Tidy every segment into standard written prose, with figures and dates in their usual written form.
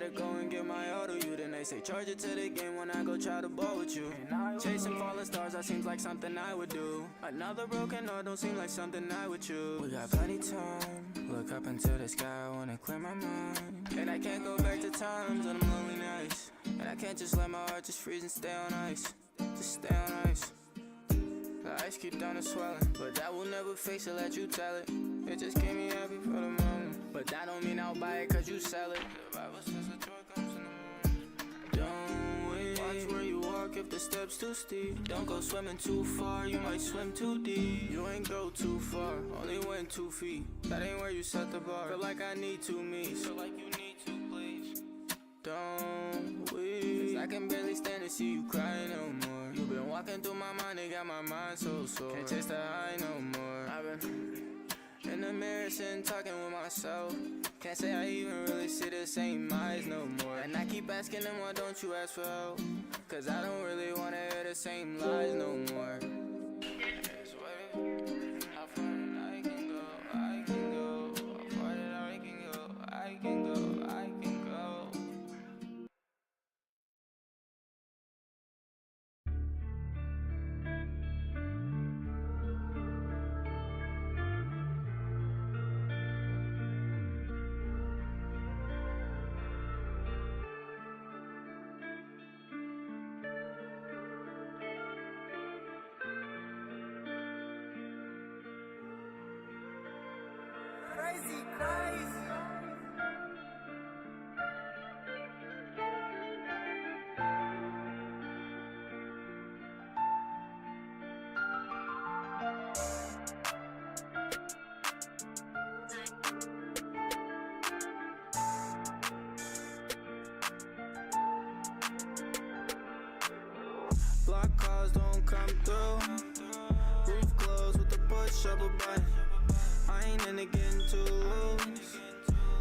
gotta go and get my auto you. Then they say charge it to the game when I go try to ball with you. Chasing falling stars, that seems like something I would do. Another broken heart don't seem like something I would choose. We got plenty time, look up into the sky, I wanna clear my mind. And I can't go back to times on them lonely nights. And I can't just let my heart just freeze and stay on ice. Just stay on ice. The ice keep down and swelling, but that will never fix it, let you tell it. It just keep me happy for the moment, but that don't mean I'll buy it cause you sell it. The Bible says the joy comes in the morning. Don't wait, watch where you walk if the steps too steep. Don't go swimming too far, you might swim too deep. You ain't go too far, only went 2 feet. That ain't where you set the bar. Feel like I need 2 meets. Feel like you need to, please. Don't weep, cause I can barely stand to see you cry no more. You been walking through my mind, it got my mind so sore. Can't taste the high no more. I've been in the mirror sitting talking with myself. Can't say I even really see the same eyes no more. And I keep asking them why don't you ask for help, cause I don't really wanna hear the same lies no more. Just wait, how far I can go, I can go. How far that I can go, I can go, I can go. Crazy. Block calls don't come through. Roof closed with the push up a button. I ain't into getting too loose.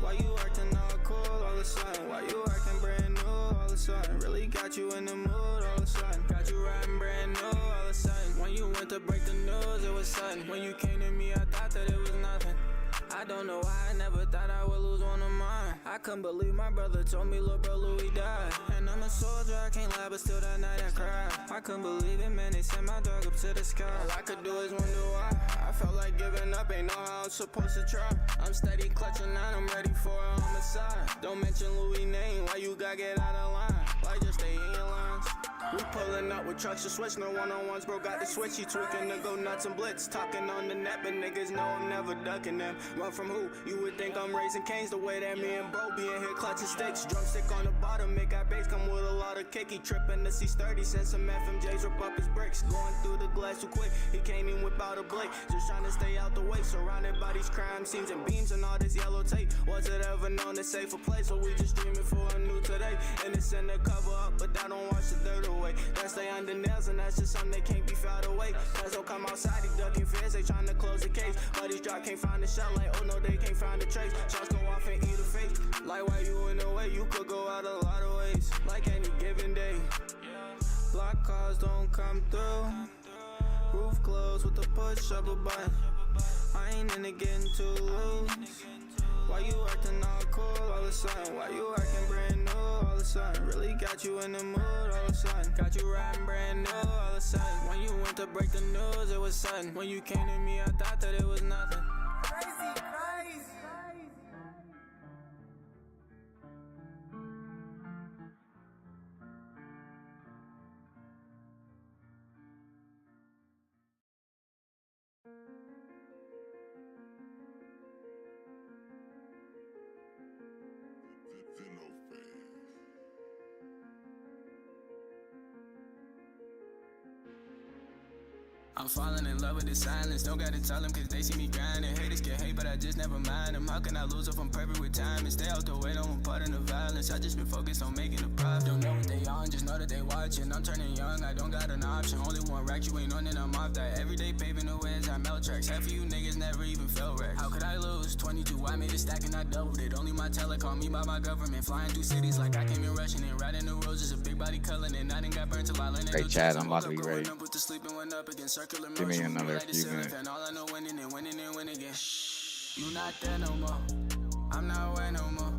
Why you acting all cool all of a sudden? Why you acting brand new all of a sudden? Really got you in the mood all of a sudden. Got you riding brand new all of a sudden. When you went to break the news, it was sudden. When you came to me, I thought that it was nothing. I don't know why I never thought I would lose one of mine. I couldn't believe my brother told me little bro Louis died. And I'm a soldier, I can't lie, but still that night I cried. I couldn't believe it, man, they sent my dog up to the sky. All I could do is wonder why. I felt like giving up, ain't know how I'm supposed to try. I'm steady clutching on, I'm ready for a homicide. Don't mention Louis' name, why you gotta get out of line? Why just stay in your lines? We pulling up with trucks to switch, no one-on-ones, bro got the switch. He tweaking to go nuts and blitz, talking on the net, but niggas know I'm never ducking them. Run from who? You would think I'm raising canes the way that me and bro be in here clutching sticks. Drumstick on the bottom, make our bass come with a lot of kick. He tripping to C30, send some FMJs, rip up his bricks. Going through the glass too quick, he can't even whip out a blade. Just trying to stay out the way, surrounded by these crime scenes and beams and all this yellow tape. Was it ever known to safe a place, or we just dreaming for a new today? Innocent to cover up, but that don't wash the dirt away. That stay under nails and that's just something they can't be filed away. Cause don't come outside, he ducking fears, they trying to close the case. Buddies drop, can't find the shot, like oh no, they can't find the trace. Shots go off and eat a face. Like why you in the way, you could go out a lot of ways. Like any given day. Block calls don't come through. Roof closed with the push up a button. I ain't into getting too loose. Why you acting all cool all of a sudden? Why you acting brand new all of a sudden? Really got you in the mood all of a sudden. Got you riding brand new all of a sudden. When you went to break the news, it was sudden. When you came to me, I thought that it was nothing. Crazy. I'm falling in love with the silence. Don't gotta tell them cause they see me grinding. Haters can hate but I just never mind them. How can I lose if I'm perfect with time and stay out the way? Don't want part of the violence. I just been focused on making a profit. Don't know what they on, just know that they watching. I'm turning young, I don't got an option. Only one rack, you ain't on it, I'm off that. Everyday paving the way as I melt tracks. Half of you niggas never even felt racks. How could I lose? 22, I made a stack and I doubled it. Only my teller called me by my government. Flying through cities like I came in rushing and riding the roads is a big body culling. And I didn't got burnt till I learned. Hey Chad, I'm about to be ready. Give me another few minutes. And all I know winning and winning and winning again. You not there no more. I'm not away no more.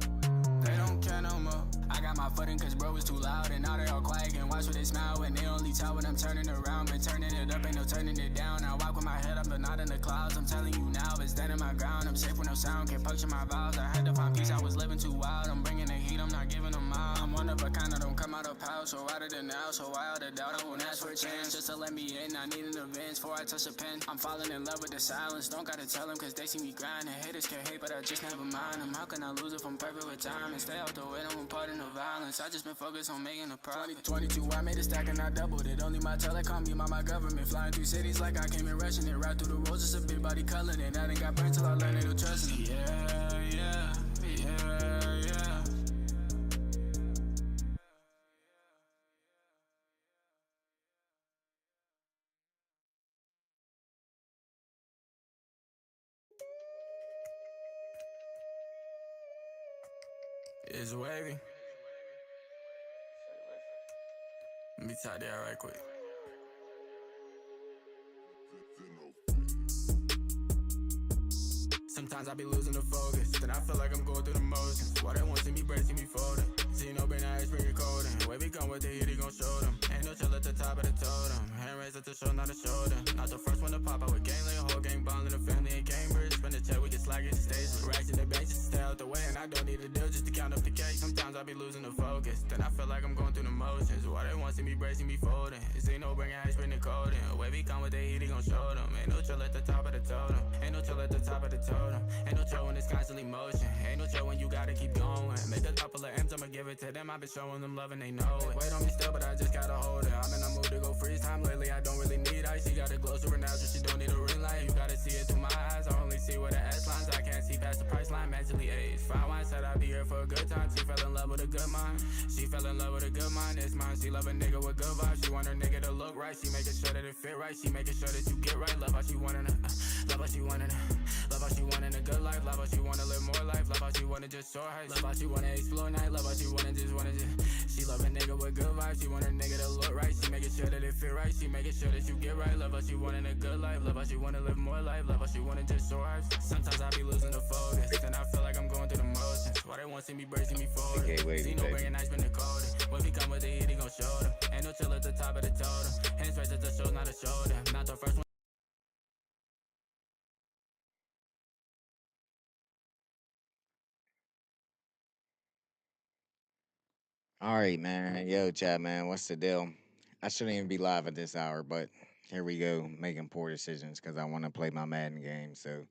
They don't care no more. got my footing cause bro was too loud. And now they all quiet and watch what they smile. When they only tell when I'm turning around. Been turning it up, ain't no turning it down. I walk with my head up but not in the clouds. I'm telling you now, but standing my ground. I'm safe with no sound, can't puncture my vows. I had to find peace, I was living too wild. I'm bringing the heat, I'm not giving them out. I'm one of a kind, I don't come out of power. So out of the now, so wild of doubt. I won't ask for a chance just to let me in. I need an advance before I touch a pen. I'm falling in love with the silence. Don't gotta tell them cause they see me grinding. Haters can hate, but I just never mind them. How can I lose if I'm perfect with time? And stay out the way, don't part in the violence. I just been focused on making a profit. 22, I made a stack and I doubled it. Only my telecom, me, my government. Flying through cities like I came in rushing it. Right through the roads, just a big body colored. And I done got burnt till I learned they don't trust it. Yeah, yeah, yeah, yeah. It's wavy. Let me type that right quick. Sometimes I be losing the focus, then I feel like I'm going through the motions. Why they won't see me break, see me folding. See no brain, I bring it cold. Where we come with the heat, he gon' show them. Ain't no chill at the top of the totem. Hand raised at the show, not a shoulder. Not the first one to pop out with gang, lay a whole gang bond in the family in Cambridge. Spend the check, we get slack at the stage. Racks in the bank just to stay out the way, and I don't need a deal just to count up the cake. Sometimes I be losing the focus, then I feel like I'm going through the motions. Why they won't see me break, see me folding. See no bring, I bring it cold. Where we come with the heat, he gon' show them. Ain't no chill at the top of the totem. Ain't no chill at the top of the totem. Ain't no chill when it's constantly motion. Ain't no chill when you gotta keep going. Make a couple of M's, I'ma give it to them. I've been showing them love and they know it. Wait on me still, but I just gotta hold it. I'm in a mood to go freeze time lately. I don't really need ice. She got a glow supernatural. She don't need a ring light. You gotta see it through my eyes. I only see where the S lines. I can't see past the price line. Magically aged. Fine wine said I'd be here for a good time. She fell in love with a good mind. She fell in love with a good mind. It's mine. She love a nigga with good vibes. She want her nigga to look right. She making sure that it fit right. She making sure that you get right. Love how she wantin' it. Love how she wantin' it. Love how she wantin' a good life. Love how she wanna live more life. Love how she wanna just short heights. Love how she wanna explore night. Love how she wanna just. She love a nigga with good vibes. She want her nigga to look right. She making sure that it fit right. She making sure that you get right. Love how she wantin' a good life. Love how she wanna live more life. Love how she wanna just short heights. Sometimes I be losing the focus, and I feel like I'm going through the motions. Why they won't see me break, see me forward. See no bringing ice, been the coldest. When we come with the heat, he gon' show them. Ain't no chill at the top of the totem. Hands raised at the show, not a shoulder. Not the first one. All right, man. Yo, chat, man. What's the deal? I shouldn't even be live at this hour, but here we go, making poor decisions because I want to play my Madden game. So,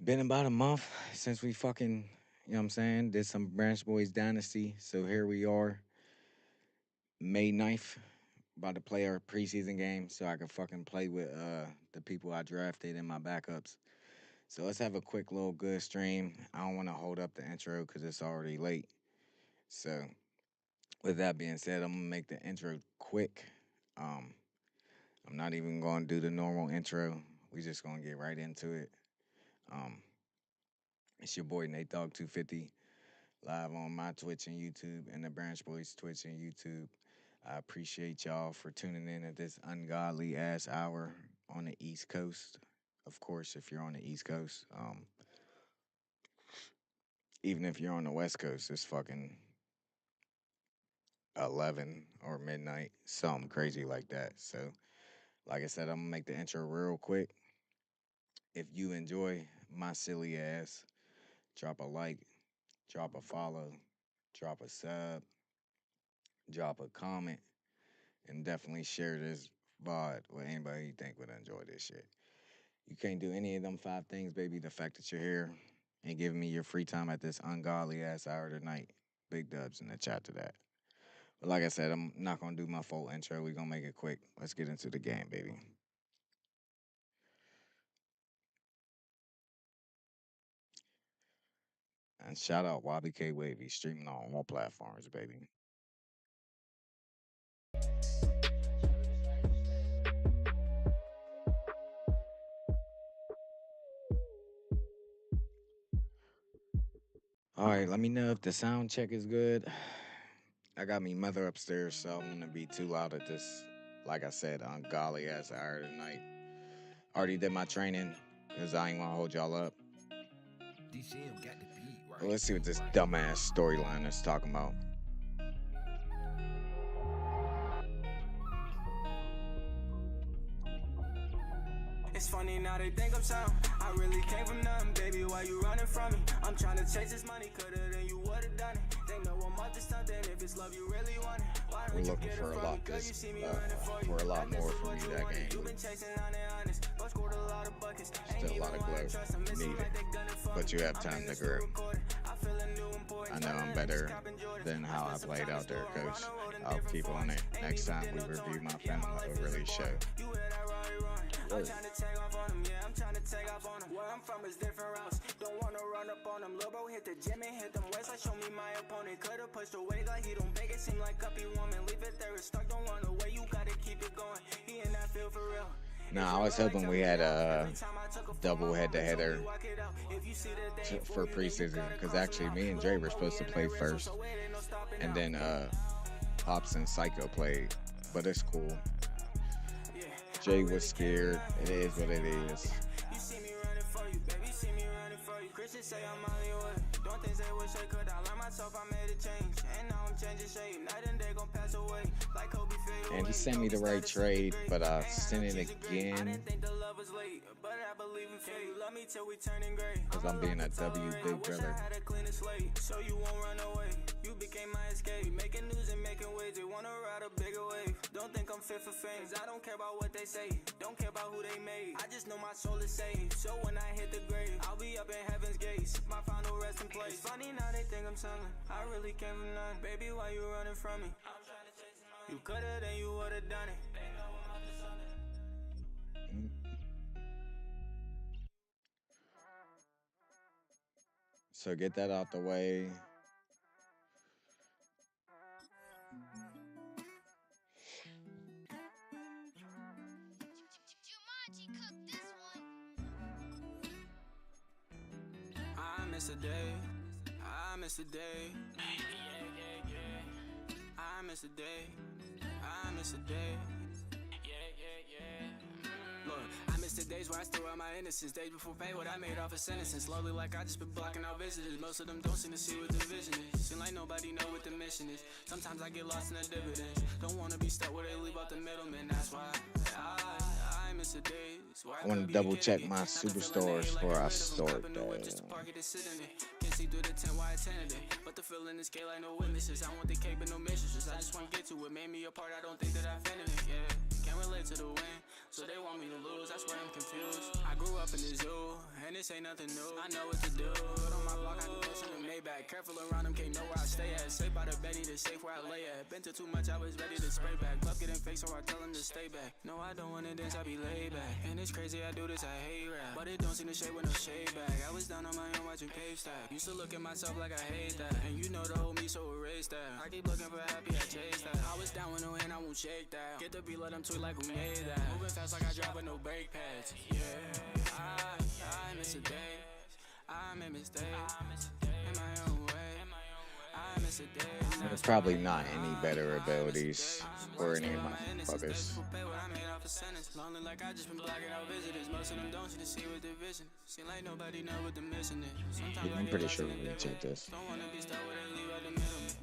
been about a month since we fucking, you know what I'm saying, did some BranchBoyz Dynasty. So here we are, May 9th, about to play our preseason game so I can fucking play with the people I drafted and my backups. So let's have a quick little good stream. I don't want to hold up the intro because it's already late. So with that being said, I'm gonna make the intro quick. Um, I'm not even gonna do the normal intro. We just gonna get right into it. Um, it's your boy Nate Dogg 250 live on my Twitch and YouTube and the BranchBoyz Twitch and YouTube. I appreciate y'all for tuning in at this ungodly ass hour on the East Coast. Of course, if you're on the East Coast, even if you're on the West Coast, it's fucking 11 or midnight, something crazy like that. So, like I said, I'm gonna make the intro real quick. If you enjoy my silly ass, drop a like, drop a follow, drop a sub, drop a comment, and definitely share this VOD with anybody you think would enjoy this shit. You can't do any of them 5 things, baby. The fact that you're here and giving me your free time at this ungodly ass hour tonight. Big dubs in the chat to that. But like I said, I'm not gonna do my full intro. We're gonna make it quick. Let's get into the game, baby. And shout out YBK Wavy, streaming on all platforms, baby. All right, let me know if the sound check is good. I got me mother upstairs, so I'm gonna be too loud at this. Like I said, ungodly ass hour tonight. Already did my training, cause I ain't wanna hold y'all up. DCM got the beat right. Let's see what this dumbass storyline is talking about. It's funny now they think I'm something. I really came from nothing, baby. Why you running from me? I'm trying to chase this money, coulda then you would've done it. They know I'm up to something. If it's love you really want it, why We're don't you looking get it for a from lot me? Girl, this you see me running for you. for a lot more from you that game. You been chasing honest, but scored a lot of buckets. Still a lot of glow needed, but you have time to grow. I know I'm better than how I played out there, coach. I'll keep on it. Next time we review my film, it'll really show. I'm trying to take off on them, yeah, I'm trying to take off on them. Where I'm from is different routes. Don't wanna run up on them. Lil' bro hit the gym and hit them weights like show me my opponent. Could've pushed away like he don't bake it. Seem like uppy woman. Leave it there, it's stuck, don't run away. You gotta keep it going. He in that field for real. Nah, I was hoping we had a double head-to-header for preseason, because actually me and Jay were supposed to play first, and then Pops and Psycho played, but it's cool. Jay was scared. It is what it is. You see me running for you, baby, see me running for you. Christians say I'm Hollywood. Don't things they wish I could. I learned myself, I made a change. And now I'm changing shape. Night and day gon' pass away. Like Kobe fade away. And he sent me the right trade, but I sent it again. I didn't think the love was late, but I believe in fate. You love me till we turning gray. Because I'm being a W big brother. I had a cleaner slate, so you won't run away. You became my escape, making news and making waves. They wanna ride a bigger wave. Don't think I'm fit for fame. I don't care about what they say. Don't care about who they made. I just know my soul is saved. So when I hit the grave, I'll be up in heaven's gates. My final resting place. It's funny now they think I'm something. I really came from none. Baby, why you running from me? I'm trying to chase money. You coulda, then you would've done it. They know I'm up to something. So get that out the way. I miss a day. I miss a day. I miss a day. I miss a day. Look, I miss the days where I still have my innocence. Days before pay what I made off a sentence. Slowly like I just been blocking out visitors. Most of them don't seem to see what the vision is. Seem like nobody know what the mission is. Sometimes I get lost in the dividends. Don't wanna be stuck where they leave out the middleman. That's why I miss the days. I want to double check my superstores before I start. Can't see through the tent why I attended it. But the feeling is gay like no witnesses. I want the cake but no mistresses. I just want to get to it. Made me a part, I don't think that I offended it. Yeah, can't relate to the win. So they want me to lose, that's why I'm confused. I grew up in the zoo, and this ain't nothing new. I know what to do. But on my block, I can push in the Maybach. Careful around them, can't know where I stay at. Safe by the Betty, the safe where I lay at. Been to too much, I was ready to spray back. Club getting fake, so I tell them to stay back. No, I don't wanna dance, I be laid back. And it's crazy, I do this, I hate rap. But it don't seem to shade with no shade back. I was down on my own watching Cave Stack. Used to look at myself like I hate that. And you know the whole me, so erase that. I keep looking for happy, I chase that. I was down with no hand, I won't shake that. Get the beat, let them tweet like who made that. Moving fast like I drive with no brake pads. Yeah, I miss a day. I made mistakes in my own way. I miss a day. There's probably not any better abilities for any of my fuckers. Lonely like I just been blocking out visitors. Most of them don't seem to see what the vision. Seem like nobody know what the mission is. Yeah, I'm pretty sure we can check this. Don't wanna be stuck where they leave out the middleman.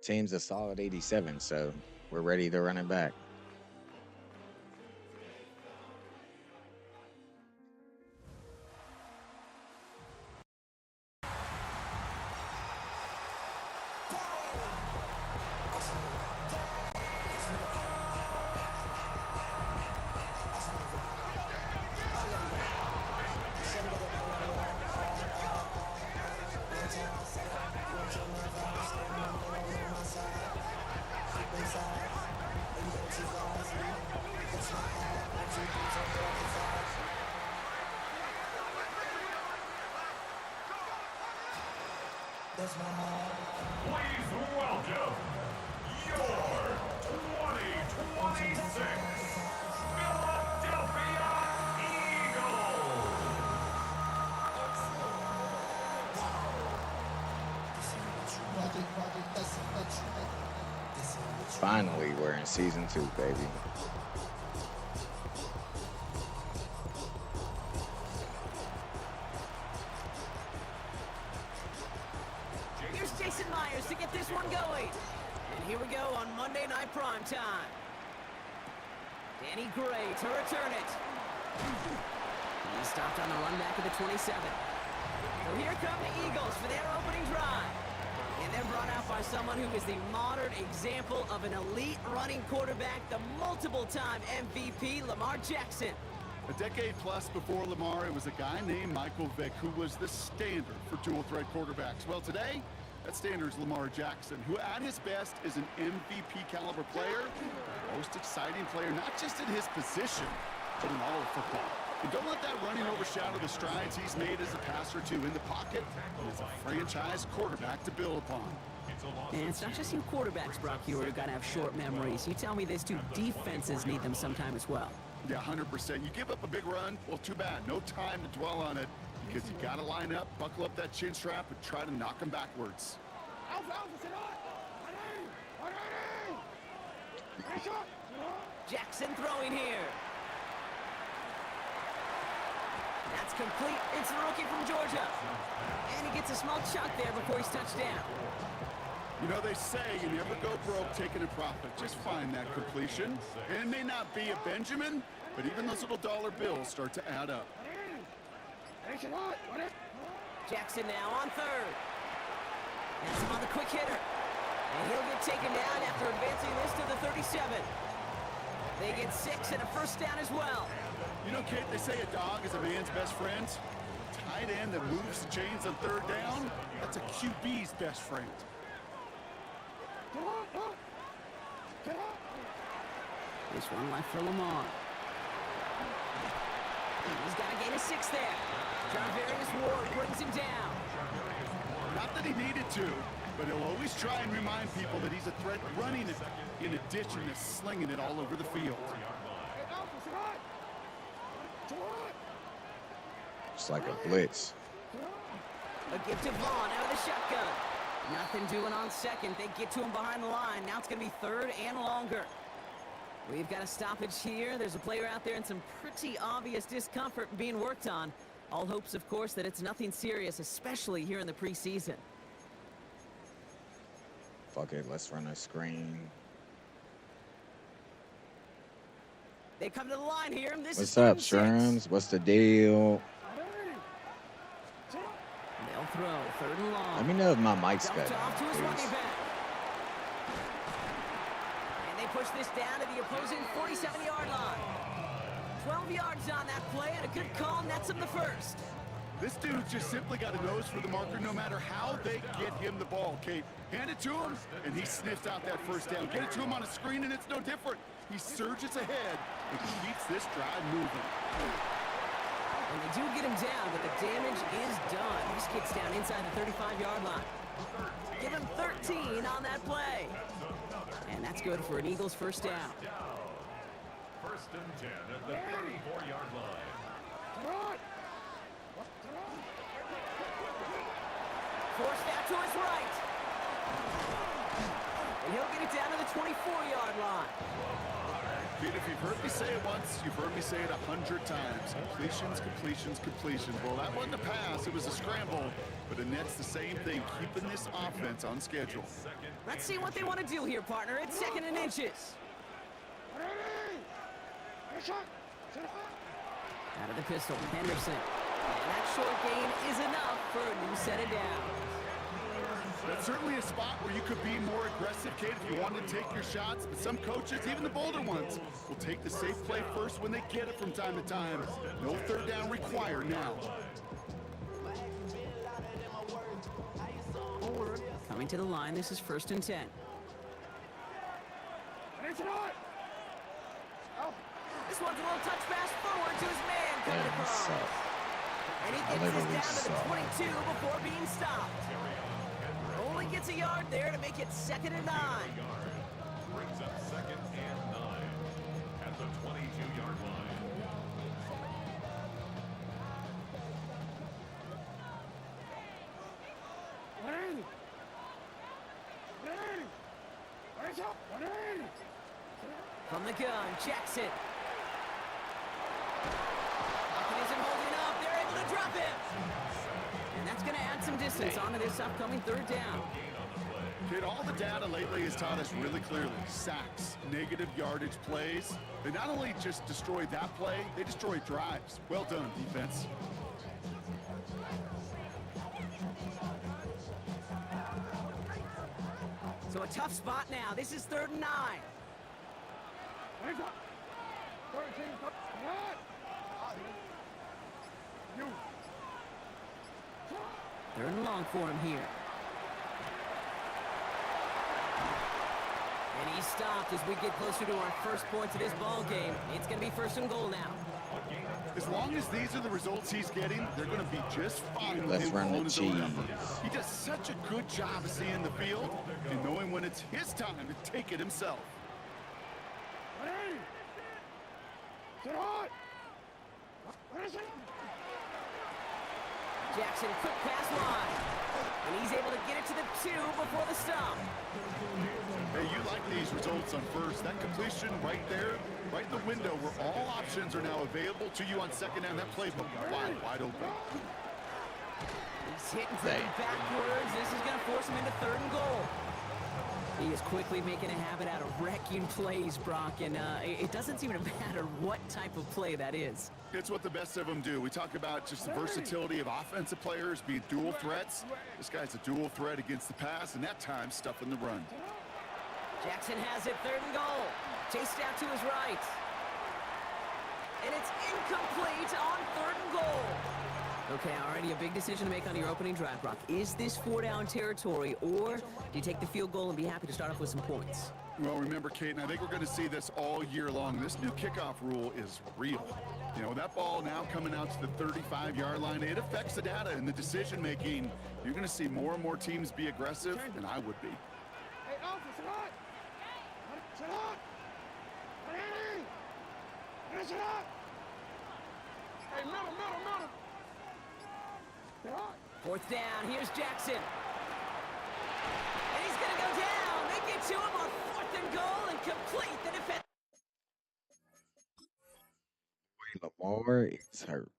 Team's a solid 87, so we're ready to run it back. Please welcome your 2026 Philadelphia Eagles. Finally, we're in season 2, baby. Here's Jason Myers to get this one going. And here we go on Monday Night Prime Time. Danny Gray to return it. He stopped on the run back of the 27. So here come the Eagles for their opening drive. And they're brought out by someone who is the modern example of an elite running quarterback, the multiple-time MVP, Lamar Jackson. A decade plus before Lamar, it was a guy named Michael Vick who was the standard for dual-threat quarterbacks. Well, today, that standard is Lamar Jackson, who at his best is an MVP-caliber player, the most exciting player, not just in his position, but in all of football. And don't let that running overshadow the strides he's made as a passer, too, in the pocket, and as a franchise quarterback to build upon. And it's not just you quarterbacks, Brock, you are going to have short memories. You tell me these two defenses need them sometime as well. Yeah, 100%. You give up a big run, well, too bad. No time to dwell on it, because you got to line up, buckle up that chin strap, and try to knock them backwards. Jackson throwing here. That's complete. It's the rookie from Georgia. And he gets a small chunk there before he's touched down. You know, they say you never go broke taking a profit. Just find that completion. And it may not be a Benjamin, but even those little dollar bills start to add up. Jackson now on third. That's him on the quick hitter. And he'll get taken down after advancing this to the 37. They get 6 and a first down as well. You know, Kate, they say a dog is a man's best friend. Tight end that moves the chains on third down, that's a QB's best friend. This one left for Lamar. He's got to gain a 6 there. Jarvarius Ward brings him down. Not that he needed to, but he'll always try and remind people that he's a threat running it in addition to slinging it all over the field. It's like a blitz. A gift to Vaughn out of the shotgun. Nothing doing on second. They get to him behind the line. Now it's going to be third and longer. We've got a stoppage here. There's a player out there in some pretty obvious discomfort being worked on. All hopes, of course, that it's nothing serious, especially here in the preseason. Fuck it, let's run a screen. They come to the line here. This What's is up, 6. Shrooms? What's the deal? They'll throw third and long. Let me know if my mic's cut Dumped off to his running please. back. And they push this down to the opposing 47-yard line. 12 yards on that play, and a good call nets him the first. This dude's just simply got a nose for the marker no matter how they get him the ball, Kate. Hand it to him, and he sniffs out that first down. Get it to him on a screen, and it's no different. He surges ahead and keeps this drive moving. And they do get him down, but the damage is done. This kid's down inside the 35-yard line. Give him 13 on that play. And that's good for an Eagles first down. First and 10 at the 34-yard line. Forced out to his right. And he'll get it down to the 24-yard line. Kate, if you've heard me say it once, you've heard me say it 100 times. Completions, completions, completions. Well, that wasn't a pass. It was a scramble. But it nets the same thing, keeping this offense on schedule. Let's see what they want to do here, partner. It's 2nd and inches. Out of the pistol, Henderson. And that short gain is enough for a new set of downs. That's certainly a spot where you could be more aggressive, Kate, if you wanted to take your shots. But some coaches, even the bolder ones, will take the safe play first when they get it from time to time. No third down required now. Coming to the line, this is 1st and 10. This one's a little touch pass forward to his man coming Damn, across. suck. And he I gets literally this down to the suck. 22 before being stopped. Only gets a yard there to make it 2nd and 9. Brings up 2nd and 9 at the 22-yard line. From the gun, Jackson. Clock isn't holding up. They're able to drop him. And that's going to add some distance onto this upcoming third down. Kid, all the data lately has taught us really clearly. Sacks, negative yardage plays. They not only just destroy that play, they destroy drives. Well done, defense. So a tough spot now. This is 3rd and 9. Third and long for him here. And he's stopped as we get closer to our first points of this ball game. It's going to be 1st and goal now. As long as these are the results he's getting, they're going to be just fine with Let's him run the on his own cheese. effort. He does such a good job of seeing the field and knowing when it's his time to take it himself. Jackson, quick pass wide. And he's able to get it to the 2 before the stop. Hey, you like these results on first. That completion right there, right in the window where all options are now available to you on 2nd down. That playbook wide open. He's hitting pretty backwards. This is going to force him into 3rd and goal. He is quickly making a habit out of wrecking plays, Brock, and it doesn't seem to matter what type of play that is. It's what the best of them do. We talk about just the versatility of offensive players being dual threats. This guy's a dual threat against the pass, and that time stuffing the run. Jackson has it, 3rd and goal. Chased out to his right. And it's incomplete on 3rd and goal. Okay, already a big decision to make on your opening drive, Brock. Is this 4-down territory, or do you take the field goal and be happy to start off with some points? Well, remember, Kate, and I think we're going to see this all year long. This new kickoff rule is real. You know, that ball now coming out to the 35-yard line, it affects the data and the decision-making. You're going to see more and more teams be aggressive, and I would be. Hey, officer, what? Sit up! Ready? Sit up! Hey, middle! 4th down, here's Jackson. And he's going to go down. They get to him on 4th and goal and complete the defense. Lamar is hurt.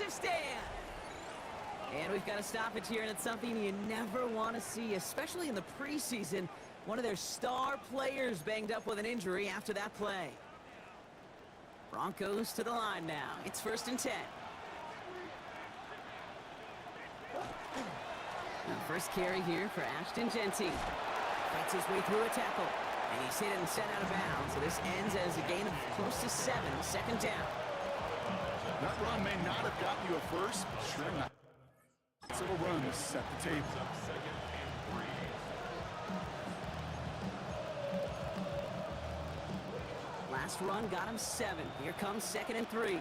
Stand. And we've got a stoppage here, and it's something you never want to see, especially in the preseason. One of their star players banged up with an injury after that play. Broncos to the line now. It's 1st and 10. Now, first carry here for Ashton Genty. Fights his way through a tackle, and he's hit and sent out of bounds. So this ends as a gain of close to 7, 2nd down. That run may not have gotten you a first, but sure enough. This little run to set the table. Last run got him 7. Here comes 2nd and 3.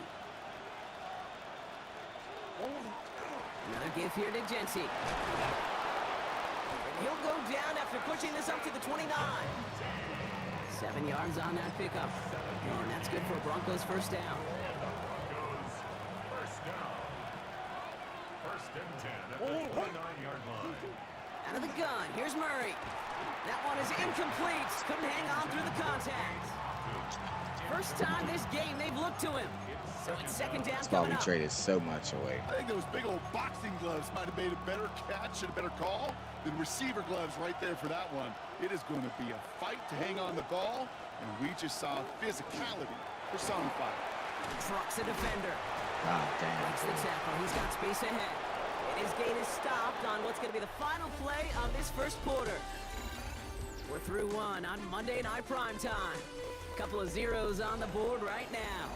Another give here to Genty. He'll go down after pushing this up to the 29. 7 yards on that pickup. And that's good for a Broncos 1st down. First and 10 at the 29-yard line. Out of the gun, here's Murray. That one is incomplete. Couldn't hang on through the contact. First time this game they've looked to him. So it's second down That's why coming we up. traded so much away. I think those big old boxing gloves might have made a better catch and a better call than receiver gloves right there for that one. It is going to be a fight to hang on the ball, and we just saw physicality personified. Trucks a defender. God damn. Makes the tackle. He's got space ahead. And his gain is stopped on what's going to be the final play of this first quarter. We're through one on Monday Night Primetime. Couple of zeros on the board right now.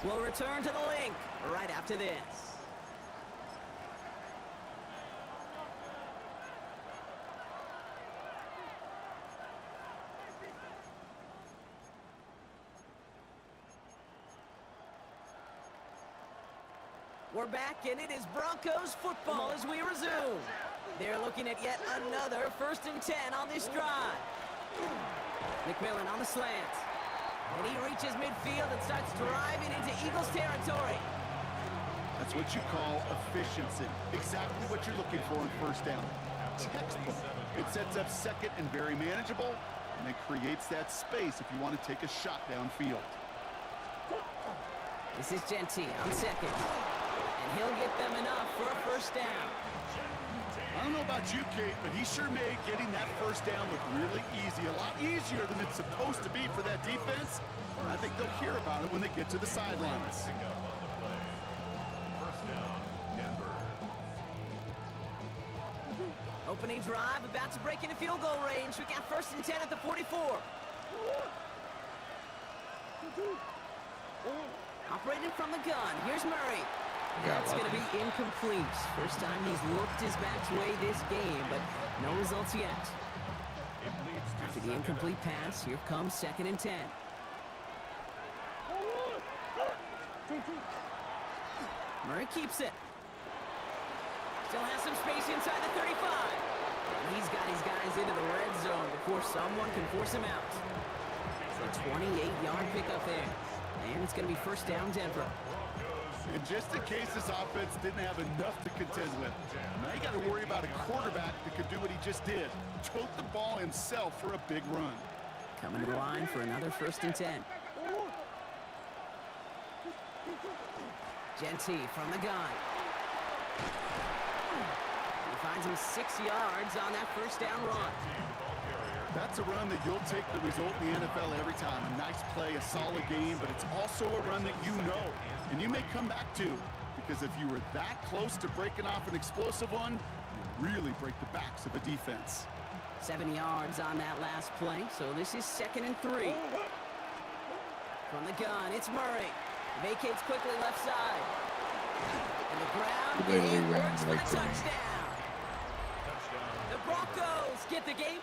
We'll return to the link right after this. We're back, and it is Broncos football as we resume. They're looking at yet another 1st and 10 on this drive. McMillan on the slant. And he reaches midfield and starts driving into Eagles territory. That's what you call efficiency. Exactly what you're looking for in first down. Textbook. It sets up second and very manageable, and it creates that space if you want to take a shot downfield. This is Genty on second. And he'll get them enough for a first down. I don't know about you, Kate, but he sure made getting that first down look really easy. A lot easier than it's supposed to be for that defense. And I think they'll hear about it when they get to the sidelines. Opening drive, about to break into field goal range. We got 1st and 10 at the 44. Operating from the gun. Here's Murray. That's going to be incomplete. First time he's looked his back's way this game, but no results yet. After the incomplete pass, here comes 2nd and 10. Murray keeps it. Still has some space inside the 35. And he's got his guys into the red zone before someone can force him out. A 28-yard pickup there. And it's going to be 1st down Denver. And just in case this offense didn't have enough to contend with, now you got to worry about a quarterback that could do what he just did. Tote the ball himself for a big run. Coming to the line for another 1st and 10. Genty from the gun. He finds him 6 yards on that 1st down run. That's a run that you'll take the result in the NFL every time. A nice play, a solid game, but it's also a run that you know and you may come back to, because if you were that close to breaking off an explosive one, you really break the backs of a defense. 7 yards on that last play, so this is 2nd and 3. From the gun, it's Murray. Vacates quickly left side. And the ground Literally ran works for like the touchdown. The Broncos get the game.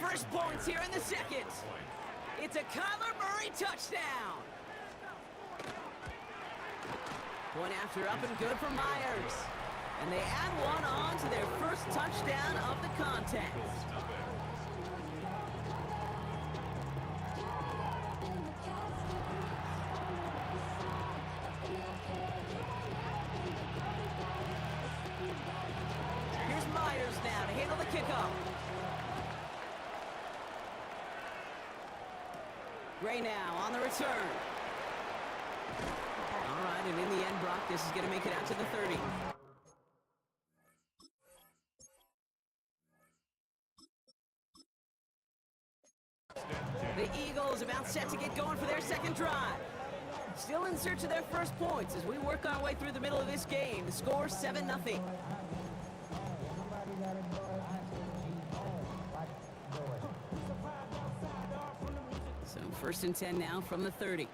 First points here in the second. It's a Kyler Murray touchdown. Point after up and good for Myers. And they add one on to their first touchdown of the contest. Here's Myers now to handle the kickoff. Gray now on the return. All right, and in the end, Brock, this is going to make it out to the 30. set to get going for their second drive. Still in search of their first points as we work our way through the middle of this game. The score 7-0. So 1st and 10 now from the 30.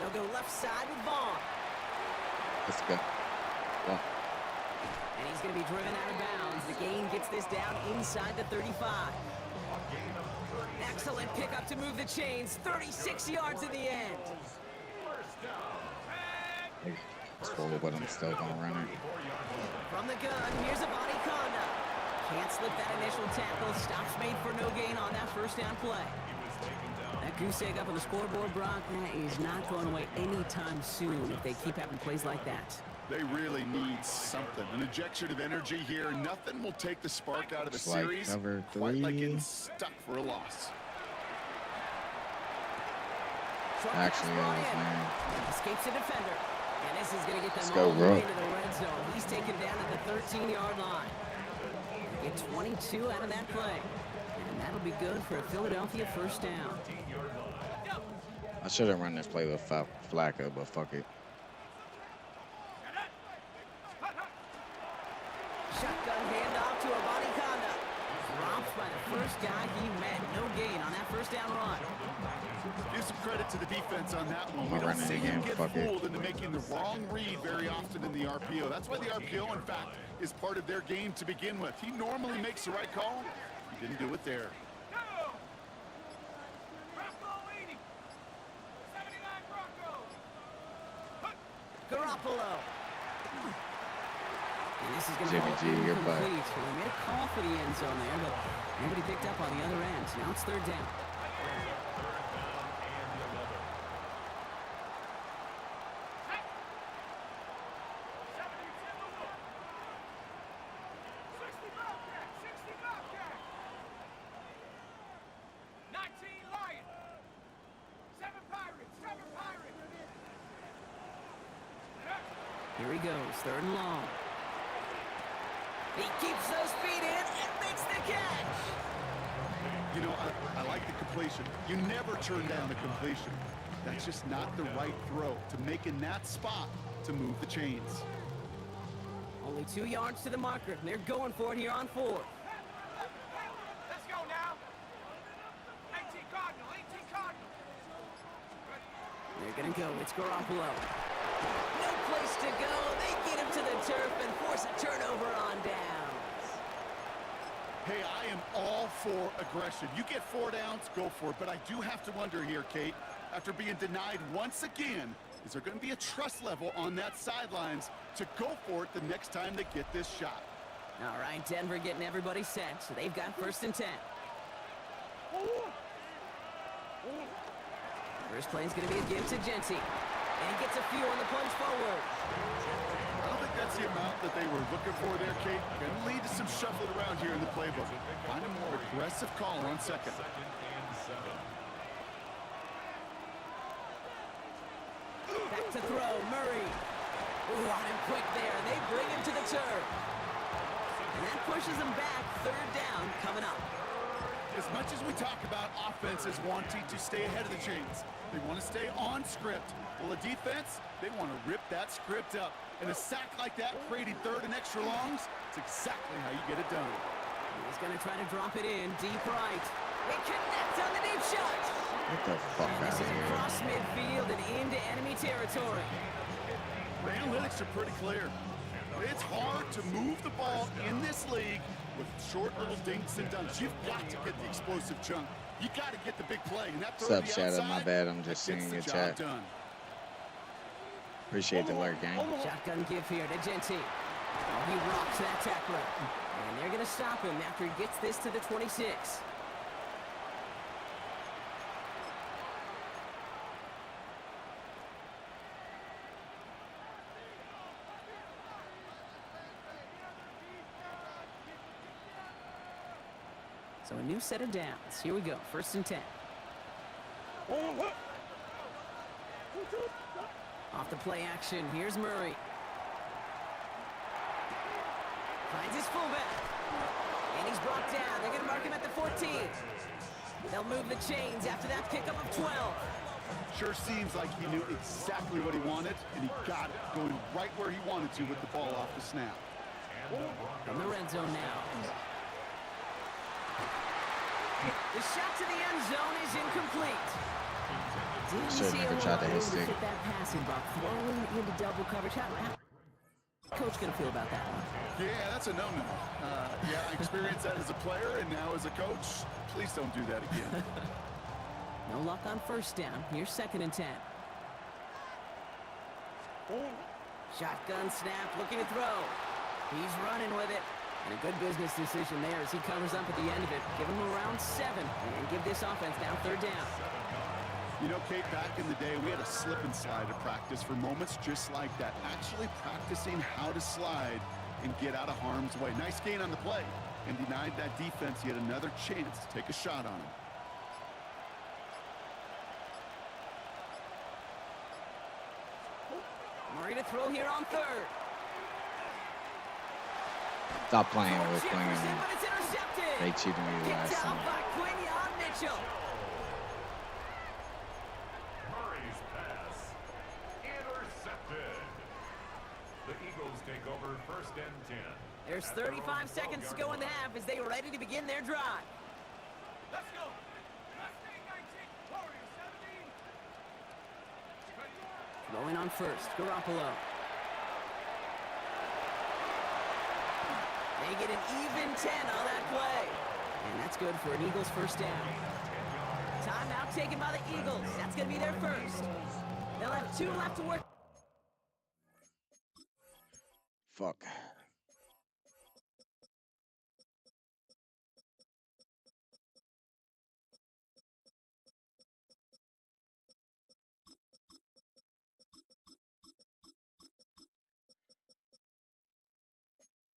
They'll go left side with Vaughn. Let's go. Well, And he's going to be driven out of bounds. The gain gets this down inside the 35. Excellent pickup to move the chains. 36 yards in the end. it's cool, but I'm still gonna run it. From the gun, here's a body conduct. Can't slip that initial tackle. Stops made for no gain on that first down play. That goose egg up on the scoreboard, Brock, that is not going away anytime soon if they keep having plays like that. They really need something. An injection of energy here. Nothing will take the spark out of the Slight series. cover Quite like three. getting stuck for a loss. Actually, man. Escapes the defender. And this is going to get them Let's go, all the way bro. to the red zone. He's taken down at the 13-yard line. Get 22 out of that play. And that'll be good for a Philadelphia first down. I should have run this play with Flacco, but fuck it. Shotgun handoff to a body conduct. Dropped by the first guy he met. No gain on that first down run. Give some credit to the defense on that one. I'm We gonna don't run it see him again, get fuck it. fooled into making the wrong read very often in the RPO. That's why the RPO, in fact, is part of their game to begin with. He normally makes the right call. He didn't do it there. Garoppolo. And this is going to Jimmy G, you're back. complete. So they made a call for the end zone there, but nobody picked up on the other end. Now it's third down. Here he goes, third and long. He keeps those feet in and makes the catch. You know, I like the completion. You never turn down a completion. That's just not the right throw to make in that spot to move the chains. Only 2 yards to the marker. They're going for it here on fourth. Let's go now. 18 Cardinal, 18 Cardinal. They're going to go. It's Garoppolo. No place to go. They get him to the turf and force a turnover on downs. Hey, I am all for aggression. You get 4 downs, go for it. But I do have to wonder here, Kate, after being denied once again, is there going to be a trust level on that sidelines to go for it the next time they get this shot? All right, Denver getting everybody set. So they've got 1st and 10. First play is going to be a give to Genty. And he gets a few on the plunge forward. I don't think that's the amount that they were looking for there, Kate. Going to lead to some shuffling around here in the playbook. Find a more aggressive call on second. Back to throw, Murray. Ooh, on him quick there. They bring him to the turf. And that pushes him back. Third down coming up. As much as we talk about offenses wanting to stay ahead of the chains, they want to stay on script. Well, the defense, they want to rip that script up. And a sack like that, creating third and extra longs, it's exactly how you get it done. He's going to try to drop it in deep right. They connect on the deep shot. Get the fuck And out this of is here. across midfield and into enemy territory. The analytics are pretty clear. It's hard to move the ball in this league with short little dinks and dunks. You've got to get the explosive chunk. You got to get the big play. And that What's throw up, to the Shadow? My outside, bad. I'm just that gets seeing the your job chat. done. Appreciate the alert, gang. Shotgun give here to Genty. Oh, he rocks that tackler. And they're going to stop him after he gets this to the 26. So a new set of downs. Here we go. 1st and 10. Off the play action. Here's Murray. Finds his fullback. And he's brought down. They're going to mark him at the 14. They'll move the chains after that pickup of 12. Sure seems like he knew exactly what he wanted, and he got it, going right where he wanted to with the ball off the snap. From the red zone now. The shot to the end zone is incomplete. Didn't Sure, see a nigga whole tried lot to of hit room stick. fit that passing buck. Throwing into double coverage. How coach gonna feel about that one? Yeah, that's a no-no. Yeah, I experienced that as a player and now as a coach. Please don't do that again. No luck on first down. Here's 2nd and 10. Shotgun snap, looking to throw. He's running with it. And a good business decision there as he covers up at the end of it. Give him around 7 and give this offense now 3rd down. You know, Kate, back in the day, we had a slip and slide at practice for moments just like that. Actually practicing how to slide and get out of harm's way. Nice gain on the play, and denied that defense yet another chance to take a shot on him. Murray to throw here on 3rd. Stop playing with Jefferson, Quinn. but it's intercepted. They cheated me Kicked last out time. by Quinion Mitchell. Murray's pass intercepted. The Eagles take over 1st and 10. There's At their own 35 seconds to go in the 12-yard half as they are ready to begin their drive. Let's go. 19, Warriors 17. Going on first, Garoppolo. They get an even 10 on that play. And that's good for an Eagles 1st down. Timeout taken by the Eagles. That's going to be their first. They'll have 2 left to work. Fuck.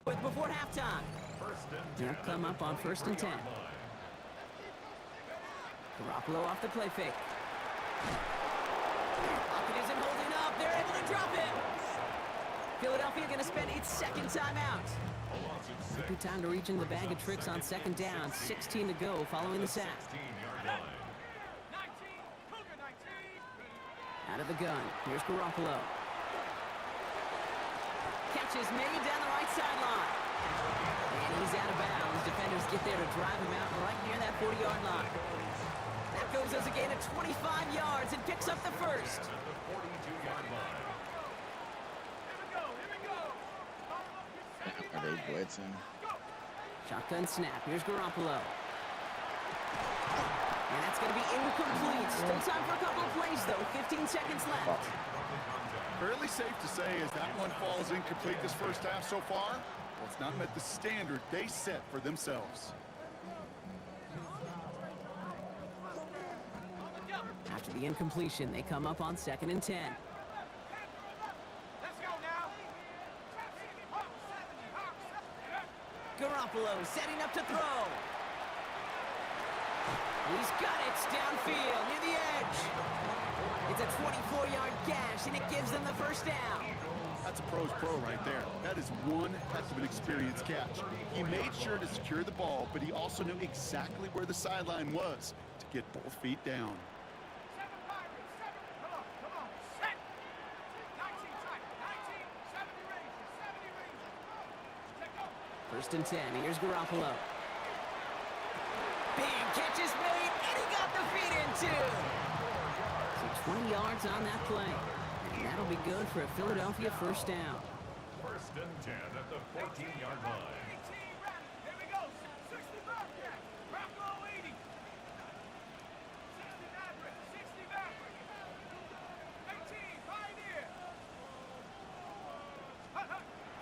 With before halftime. They'll come up on 1st and 10. Garoppolo off the play fake. Pocket isn't holding up. They're able to drop it. Philadelphia going to spend its 2nd timeout. A good time to reach in the bag of tricks on 2nd down. 16 to go following the sack. 16-yard line. 19, Cougar 19. Out of the gun. Here's Garoppolo. Catch is made down the right sideline. And he's out of bounds. Defenders get there to drive him out right near that 40-yard line. That goes as a gain of 25 yards and picks up the first. At the 42-yard line. Here we go. Are they blitzing? Shotgun snap. Here's Garoppolo. And that's going to be incomplete. Still time for a couple of plays, though. 15 seconds left. Fairly safe to say as that one falls incomplete this first half so far, well, it's not met the standard they set for themselves. After the incompletion, they come up on 2nd and 10. Let's go now. Garoppolo setting up to throw. He's got it downfield near the edge. It's a 24-yard gash, and it gives them the 1st down. That's a pro's pro right there. That is one heck of an experienced catch. He made sure to secure the ball, but he also knew exactly where the sideline was to get both feet down. 7 Pirates, 7. Come on. Set. 19 tight. 19, 70 Rangers, 70 Rangers. Take over. 1st and 10. Here's Garoppolo. Big catch is made, and he got the feet in, too. So 20 yards on that play. And that'll be good for a Philadelphia 1st down. 1st and 10 at the 14-yard line. 18 Raptors. Here we go. 60 Bobcats. Bronco 80. 60 Mavericks. 60 Mavericks. 18 Pioneer.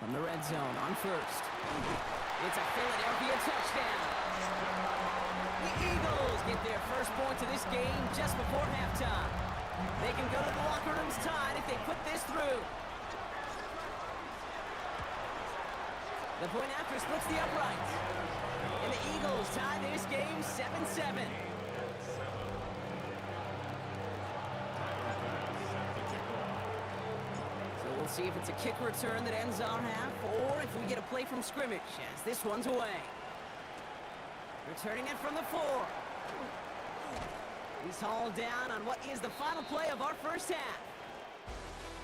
From the red zone on 1st. It's a Philadelphia touchdown. The Eagles get their 1st points of this game just before halftime. They can go to the locker rooms tied if they put this through. The point after splits the uprights. And the Eagles tie this game 7-7. So we'll Let's see if it's a kick return that ends our half, or if we get a play from scrimmage, as this one's away. Returning it from the 4. He's hauled down on what is the final play of our first half.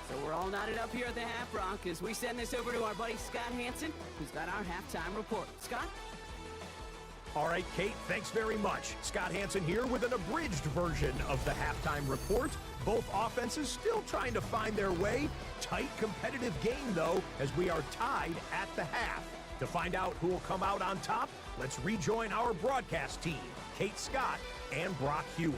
So we're all knotted up here at the half, Bronc, as we send this over to our buddy Scott Hansen, who's got our halftime report. Scott? All right, Kate, thanks very much. Scott Hansen here with an abridged version of the halftime report. Both offenses still trying to find their way. Tight, competitive game, though, as we are tied at the half. To find out who will come out on top, let's rejoin our broadcast team, Kate Scott and Brock Hewer.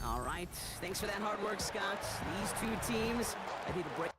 All right, thanks for that hard work, Scott. These two teams, I think the break.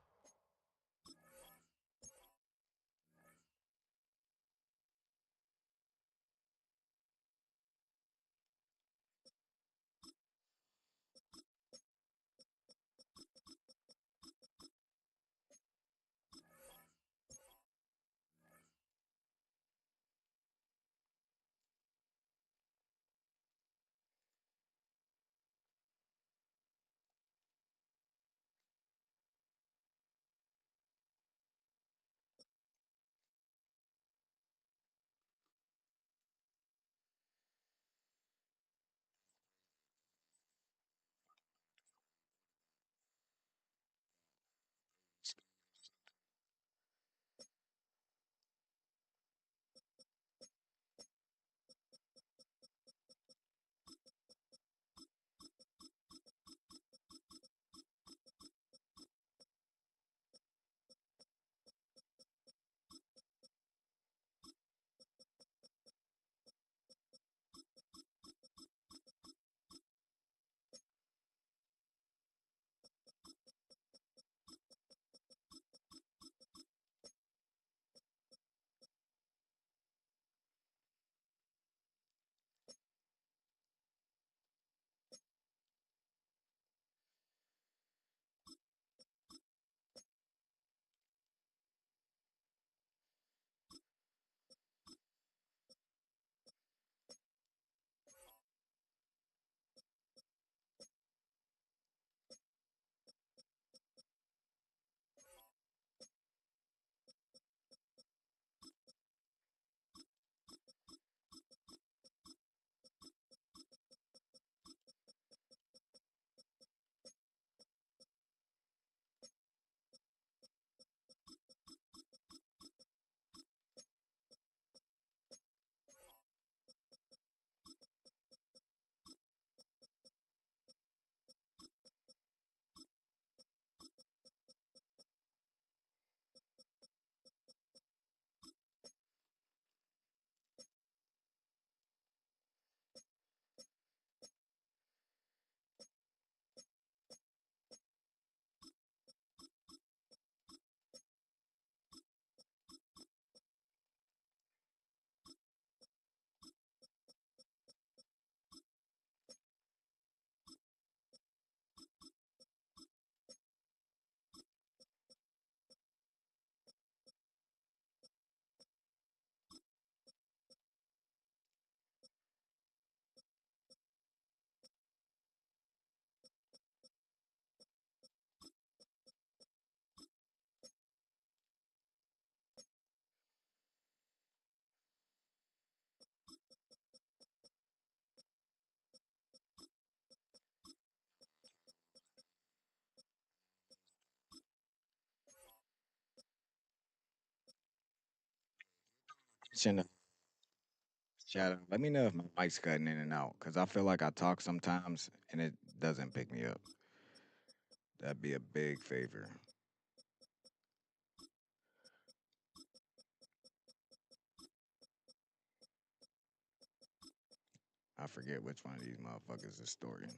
Shouldn't have- Shout out. Let me know if my mic's cutting in and out, because I feel like I talk sometimes and it doesn't pick me up. That'd be a big favor. I forget which one of these motherfuckers is storing.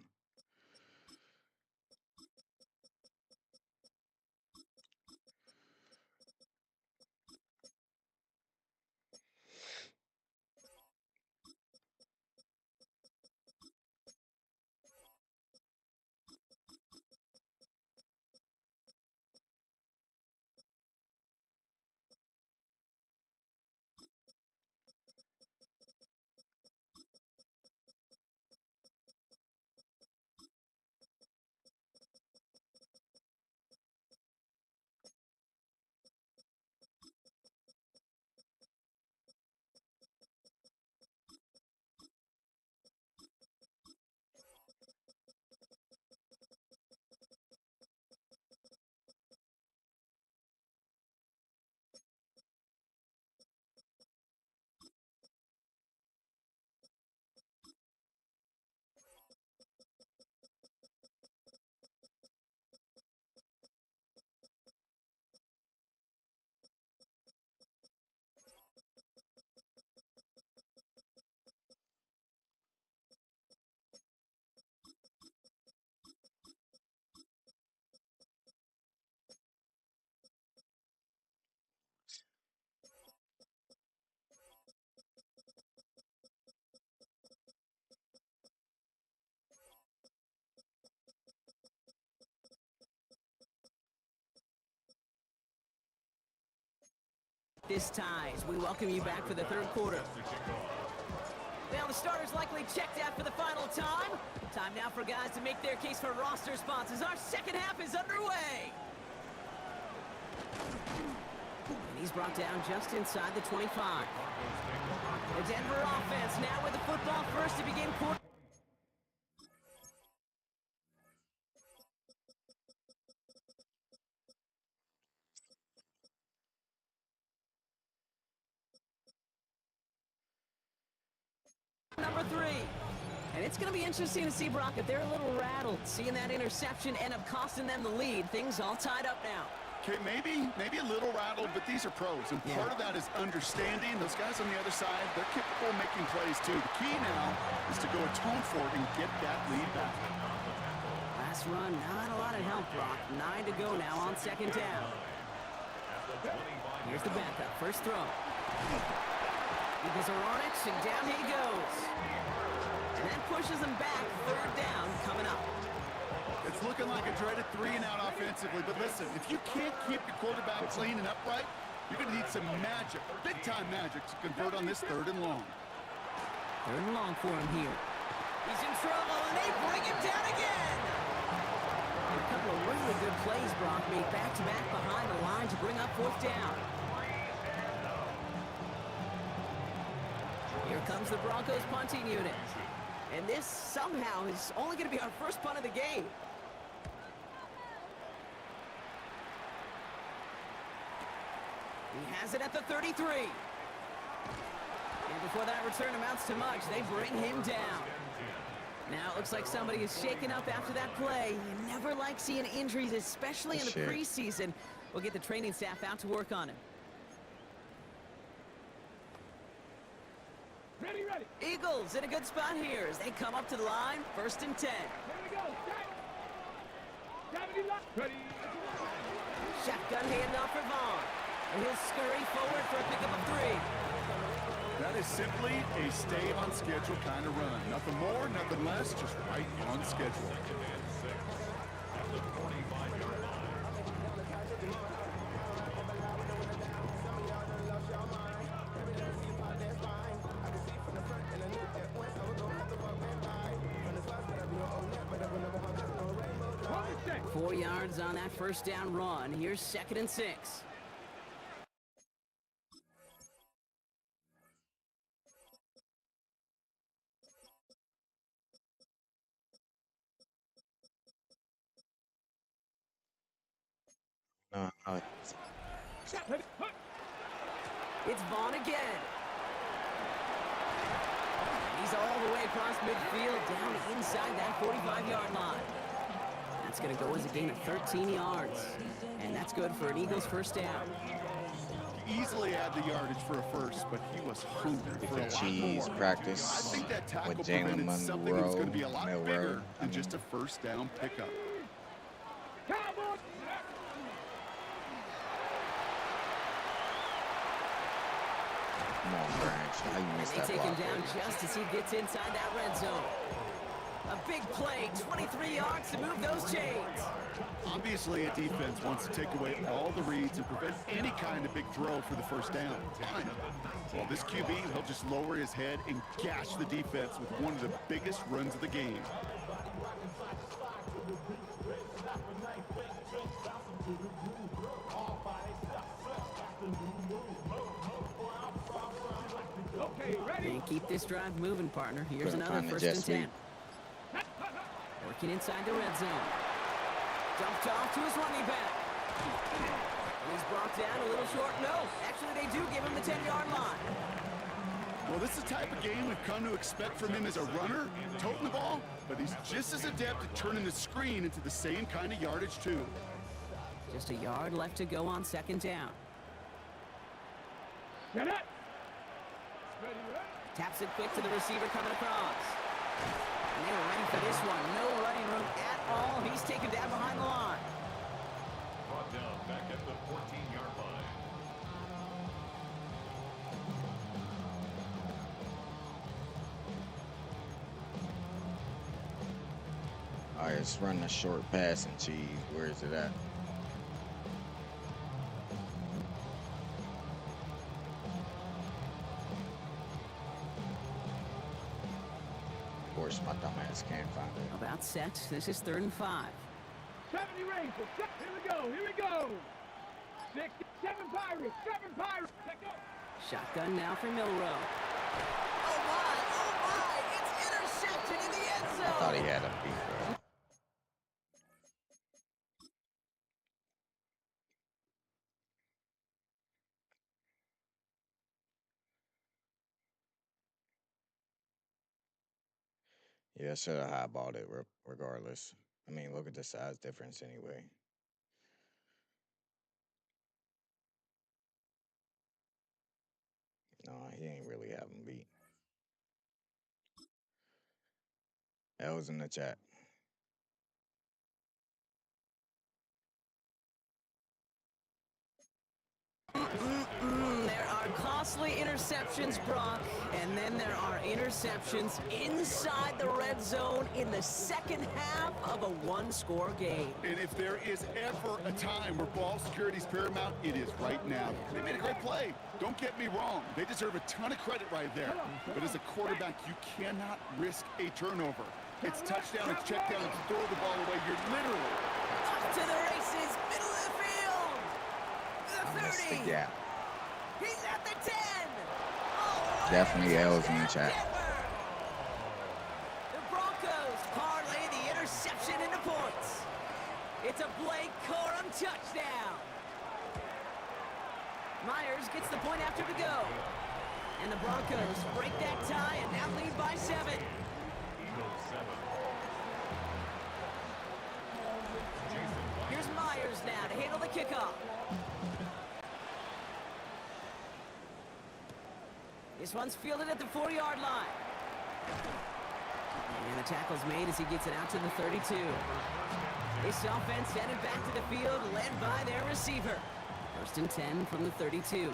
this tie as we welcome you back for the third quarter. Well, the starters likely checked out for the final time. Time now for guys to make their case for roster spots as our second half is underway. And he's brought down just inside the 25. The Denver offense now with the football first to begin quarter. Number 3. And it's going to be interesting to see, Brock, if they're a little rattled. Seeing that interception end up costing them the lead. Things all tied up now. Okay, maybe a little rattled, but these are pros. And part of that is understanding. Those guys on the other side, they're capable of making plays too. The key now is to go atone for it and get that lead back. Last run, not a lot of help, Brock. 9 to go now on second down. Here's the backup. First throw. Eagles are on it, and down he goes. And that pushes them back. Third down coming up. It's looking like a dreaded 3-and-out offensively, but listen, if you can't keep your quarterback clean and upright, you're going to need some magic, big-time magic, to convert on this 3rd and long. 3rd and long for him here. He's in trouble, and they bring him down again. And a couple of really good plays, Brock, made back-to-back behind the line to bring up 4th down. Here comes the Broncos punting unit. And this somehow is only going to be our first punt of the game. He has it at the 33. And before that return amounts to much, they bring him down. Now it looks like somebody is shaken up after that play. You never like seeing injuries, especially in the preseason. We'll get the training staff out to work on him. Ready, ready. Eagles in a good spot here as they come up to the line. 1st and 10. Here we go. Ready. Shotgun handoff for Vaughn. And he'll scurry forward for a pickup of 3. That is simply a stay on schedule kind of run. Nothing more, nothing less, just right on schedule. Stay. 4 yards on that first down run. Here's 2nd and 6. It's Vaughn again. He's all the way across midfield, down inside that 45-yard line. That's going to go as a gain of 13 yards. And that's good for an Eagles first down. Easily had the yardage for a first, but he was hungry for a lot Cheese more. practice I think that tackle with Jalen prevented something that's going to be a lot Monroe, bigger than Milroe. just a first down pickup. Cowboys. Come on, Branch. How you missed They that take him block? down just as he gets inside that red zone. A big play, 23 yards to move those chains. Obviously, a defense wants to take away all the reads and prevent any kind of big throw for the first down. Fine. Well, this QB, he'll just lower his head and gash the defense with one of the biggest runs of the game. Okay, ready. And keep this drive moving, partner. Here's Couldn't another find the 1st jet and 10. Working inside the red zone. Dumped off to his running back. He's brought down a little short. No, actually they do give him the 10-yard line. Well, this is the type of game we've come to expect from him as a runner, toting the ball, but he's just as adept at turning the screen into the same kind of yardage, too. Just a yard left to go on 2nd down. Get it. Ready, ready. Taps it quick to the receiver coming across. And they were ready for this one. No running room at all. He's taken down behind the line. Brought down back at the 14-yard line. All right, let's run the short pass and cheese. Where is it at? course, my dumbass can't find it. About set. This is 3rd and 5. 70 Rangers. Here we go. Here we go. 6, 7 Pirates. 7 Pirates. Take go. Shotgun now for Milrow. Oh my, it's intercepted in the end zone. I thought he had him beat, bro. Yeah, I should have highballed it regardless. I mean, look at the size difference anyway. No, he ain't really have him beat. That was in the chat. There are costly interceptions, Brock, and then there are interceptions inside the red zone in the second half of a one-score game. And if there is ever a time where ball security is paramount, it is right now. They made a great play. Don't get me wrong. They deserve a ton of credit right there. But as a quarterback, you cannot risk a turnover. It's touchdown, it's check down, it's throw the ball away. You're literally Off to the races, middle of the field. The 30. Missed the gap. He's at the 10. Oh, Definitely L's in the chat. The Broncos parlay the interception into points. It's a Blake Corum touchdown. Myers gets the point after to go. And the Broncos break that tie and now lead by 7. Eagles 7. Here's Myers now to handle the kickoff. This one's fielded at the 4-yard line. And the tackle's made as he gets it out to the 32. This offense headed back to the field, led by their receiver. 1st and 10 from the 32.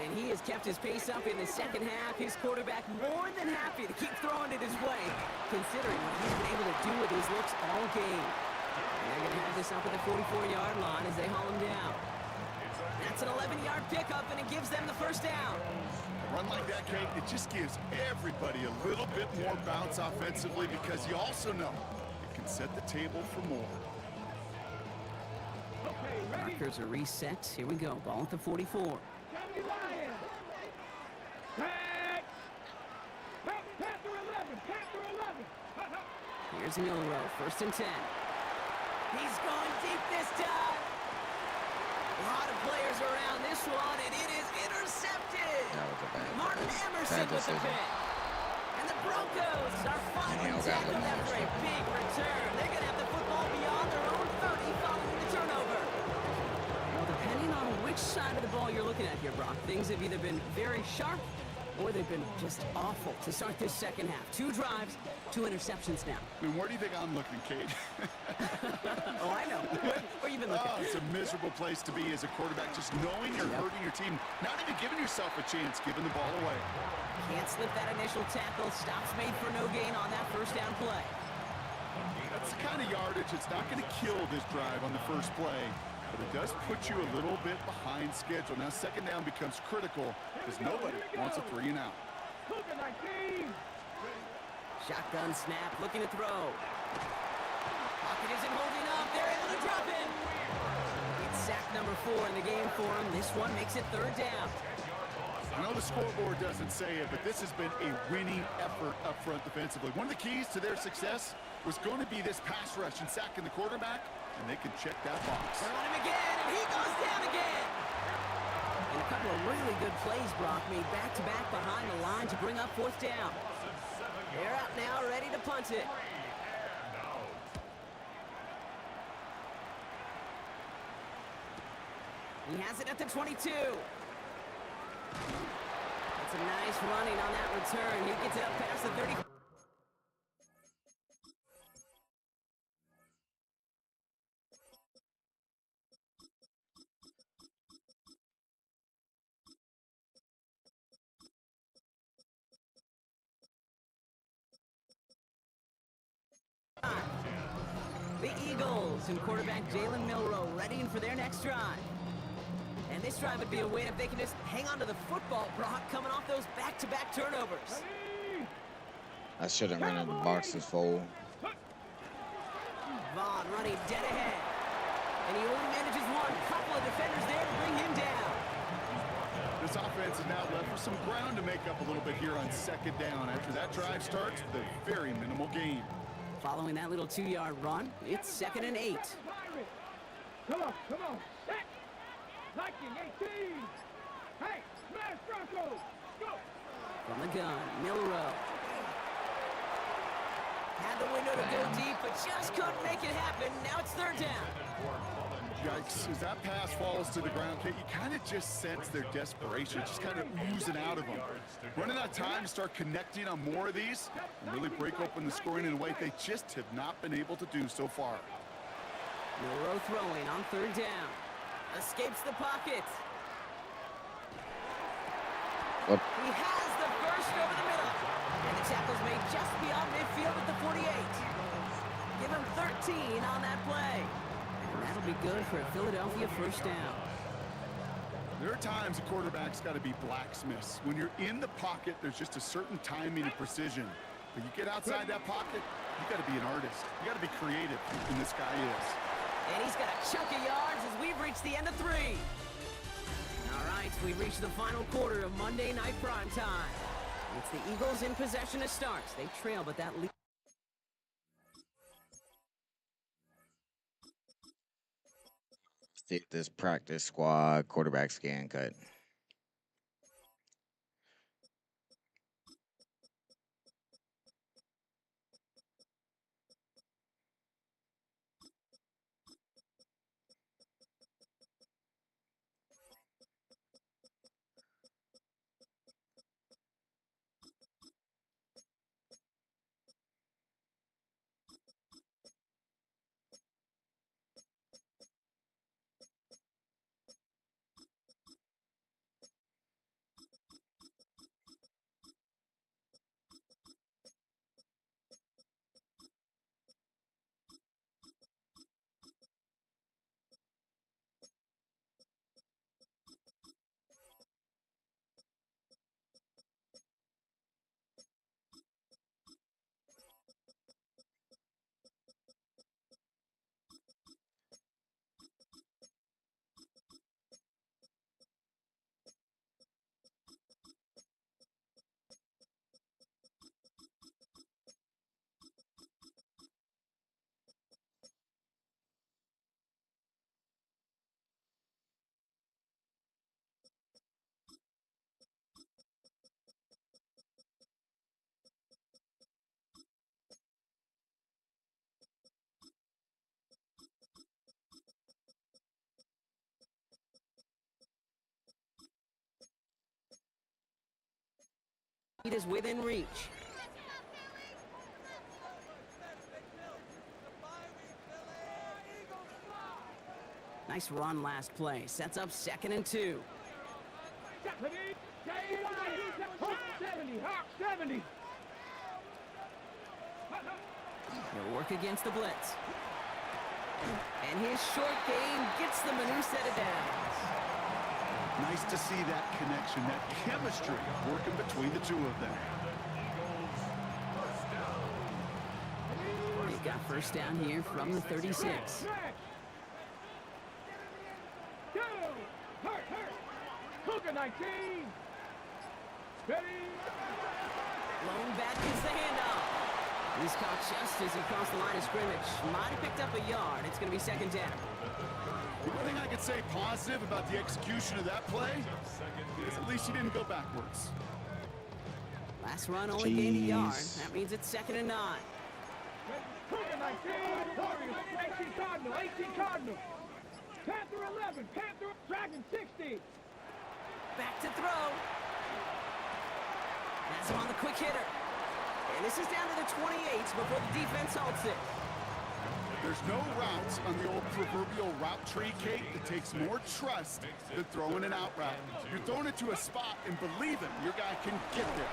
And he has kept his pace up in the second half. His quarterback more than happy to keep throwing it his way, considering what he's been able to do with his looks all game. And they're going to have this up at the 44-yard line as they haul him down. That's an 11-yard pickup, and it gives them the 1st down. a run like that, Kate, it just gives everybody a little bit more bounce offensively because you also know it can set the table for more. Markers are reset. Here we go. Ball at the 44. Here's Milrow, 1st and 10. He's going deep this time. A lot of players around this one, and it is intercepted. That was a bad Martin Emerson with the decision. pick. And the Broncos are finally Daniel got tackled Lamar after a stuff. big return. They're going to have the football beyond their own 30 following the turnover. Well, depending on which side of the ball you're looking at here, Brock, things have either been very sharp or they've been just awful to start this second half. 2 drives, 2 interceptions now. I mean, where do you think I'm looking, Kate? Oh, I know. Where you been looking? Oh, it's a miserable place to be as a quarterback, just knowing you're hurting your team, not even giving yourself a chance, giving the ball away. Can't slip that initial tackle. Stops made for no gain on that 1st down play. That's the kind of yardage that's not going to kill this drive on the first play, but it does put you a little bit behind schedule. Now 2nd down becomes critical because nobody wants a 3 and out. Shotgun snap, looking to throw. Pocket isn't holding up. They're able to drop it. It's sack number 4 in the game for him. This one makes it 3rd down. I know the scoreboard doesn't say it, but this has been a winning effort up front defensively. One of the keys to their success was going to be this pass rush and sacking the quarterback, and they can check that box. They're on him again, and he goes down again. And a couple of really good plays, Brock, made back-to-back behind the line to bring up 4th down. They're out now, ready to punt it. He has it at the 22. That's a nice running on that return. He gets it up past the 30. The Eagles and quarterback Jalen Milrow readying for their next drive. And this drive would be a win if they can just hang on to the football, Brock, coming off those back-to-back turnovers. I shouldn't run into the boxes full. Vaughn running dead ahead. And he only manages one. Couple of defenders there to bring him down. This offense is now left with some ground to make up a little bit here on second down. After that drive starts with a very minimal gain. Following that little 2-yard run, it's 2nd and 8. Come on, set. Liking 18. Hey, smash Broncos. Go. From the gun, Milrow. Had the window to go deep, but just couldn't make it happen. Now it's 3rd down. Yikes, as that pass falls to the ground, Kate, you kind of just sense their desperation, just kind of oozing out of them. Running out of time to start connecting on more of these and really break open the scoring in a way they just have not been able to do so far. Milrow throwing on 3rd down. Escapes the pocket. What? He has the first over the middle. And the tackle's made just beyond midfield at the 48. Give him 13 on that play. And that'll be good for a Philadelphia 1st down. There are times a quarterback's got to be blacksmiths. When you're in the pocket, there's just a certain timing and precision. But you get outside that pocket, you got to be an artist. You got to be creative, and this guy is. And he's got a chunk of yards as we've reached the end of 3. All right, we've reached the final quarter of Monday Night Prime Time. It's the Eagles in possession to start. They trail, but that lead. See if this practice squad quarterback scan cut. Lead is within reach. Nice run last play. Sets up 2nd and 2. 70. He'll work against the blitz. And his short game gets them a new set of downs. Nice to see that connection, that chemistry working between the two of them. They've got 1st down here from the 36. Go! Hurt! Cougar 19! Ready! Lone back gets the handoff. He's caught just as he crossed the line of scrimmage. Might have picked up a yard. It's going to be 2nd down. The one thing I could say positive about the execution of that play is at least he didn't go backwards. Last run only gained a yard. That means it's 2nd and 9. Cougar 19! Warriors 18 Cardinal! Panther 11! Panther Dragon 60! Back to throw. That's him on the quick hitter. And this is down to the 28s before the defense halts it. There's no routes on the old proverbial route tree, Kate, that takes more trust than throwing an out route. You're throwing it to a spot and believing your guy can get there.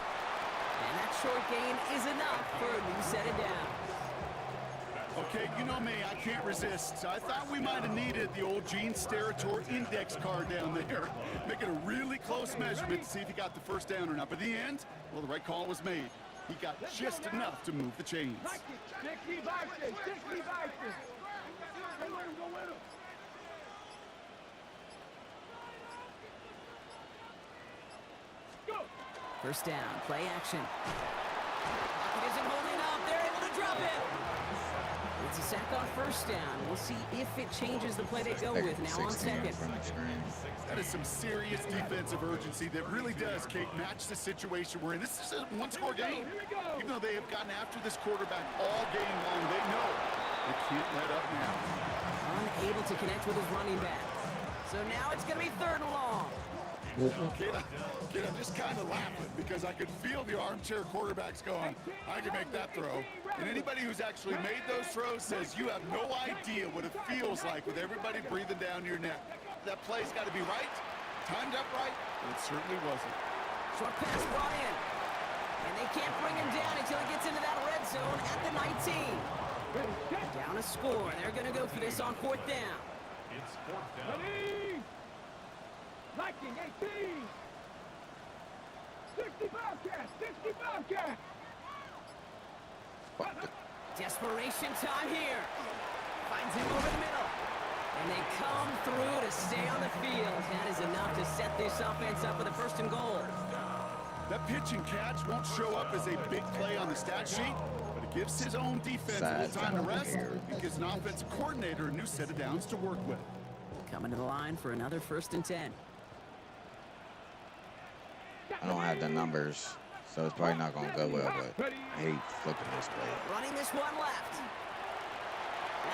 And that short gain is enough for a new set of downs. Okay, you know me, I can't resist. I thought we might have needed the old Gene Steratore index card down there. Making a really close measurement to see if he got the 1st down or not. But in the end, well, the right call was made. He got just enough to move the chains. First down, play action. Pocket isn't holding up. They're able to drop it. It's a sack on first down. We'll see if it changes the play they go with now on second. That is some serious defensive urgency that really does, Kate, match the situation we're in. This is a one-score game. Even though they have gotten after this quarterback all game long, they know they can't let up now. Unable to connect with his running back. So now it's going to be third and long. Kid, I'm just kind of laughing because I could feel the armchair quarterbacks going, I can make that throw. And anybody who's actually made those throws says you have no idea what it feels like with everybody breathing down your neck. That play's got to be right, timed up right, but it certainly wasn't. Short pass brought in. And they can't bring him down until he gets into that red zone at the 19. Down a score. They're going to go for this on fourth down. It's fourth down. Liking 18. 60 Bobcat, 60 Bobcat. Desperation time here. Finds him over the middle. And they come through to stay on the field. That is enough to set this offense up with a first and goal. That pitch and catch won't show up as a big play on the stat sheet, but it gives his own defense a little time to rest and gives an offensive coordinator a new set of downs to work with. Coming to the line for another first and 10. I don't have the numbers, so it's probably not going to go well, but I hate flipping this play. Running this one left.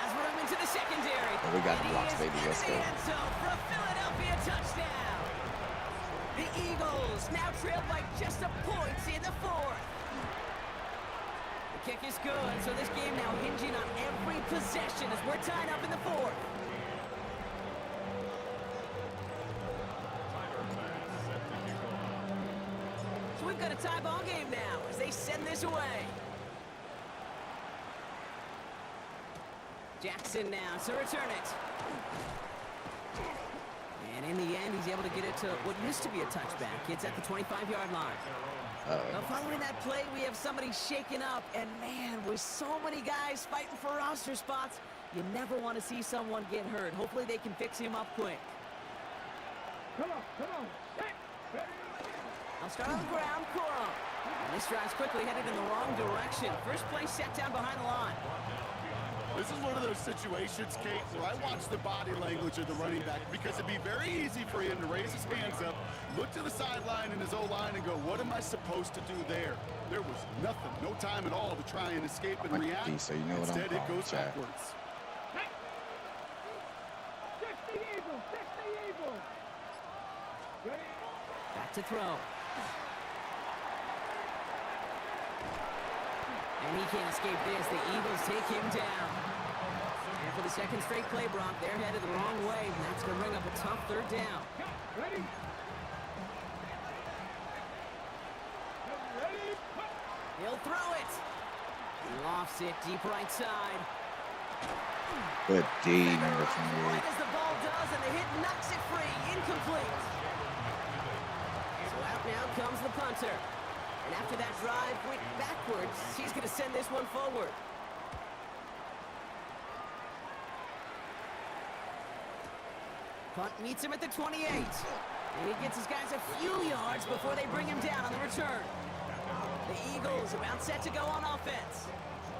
Has room into the secondary. But we got the blocks, baby. Let's go. So for a Philadelphia touchdown. The Eagles now trail by just a point in the fourth. The kick is good, so this game now hinging on every possession as we're tied up in the fourth. So we've got a tie ball game now as they send this away. Jackson now to return it. And in the end, he's able to get it to what used to be a touchback. It's at the 25-yard line. Now, following that play, we have somebody shaken up. And, man, with so many guys fighting for roster spots, you never want to see someone get hurt. Hopefully they can fix him up quick. Come on. I'll start on the ground, Coro. And this drive's quickly headed in the wrong direction. First play set down behind the line. This is one of those situations, Kate, where I watch the body language of the running back because it'd be very easy for him to raise his hands up, look to the sideline in his O-line and go, what am I supposed to do there? There was nothing, no time at all to try and escape and react. So you know what Instead, I'm it goes Chad. backwards. 60 Eagles. Back to throw. And he can't escape this. The Eagles take him down. And for the second straight play, Brock, they're headed the wrong way. And that's going to bring up a tough third down. Ready? He'll throw it. He lofts it deep right side. Good D, number 28. Right as the ball does, and the hit knocks it free. Incomplete. So out now comes the punter. And after that drive went backwards, he's going to send this one forward. Punt meets him at the 28. And he gets his guys a few yards before they bring him down on the return. The Eagles about set to go on offense.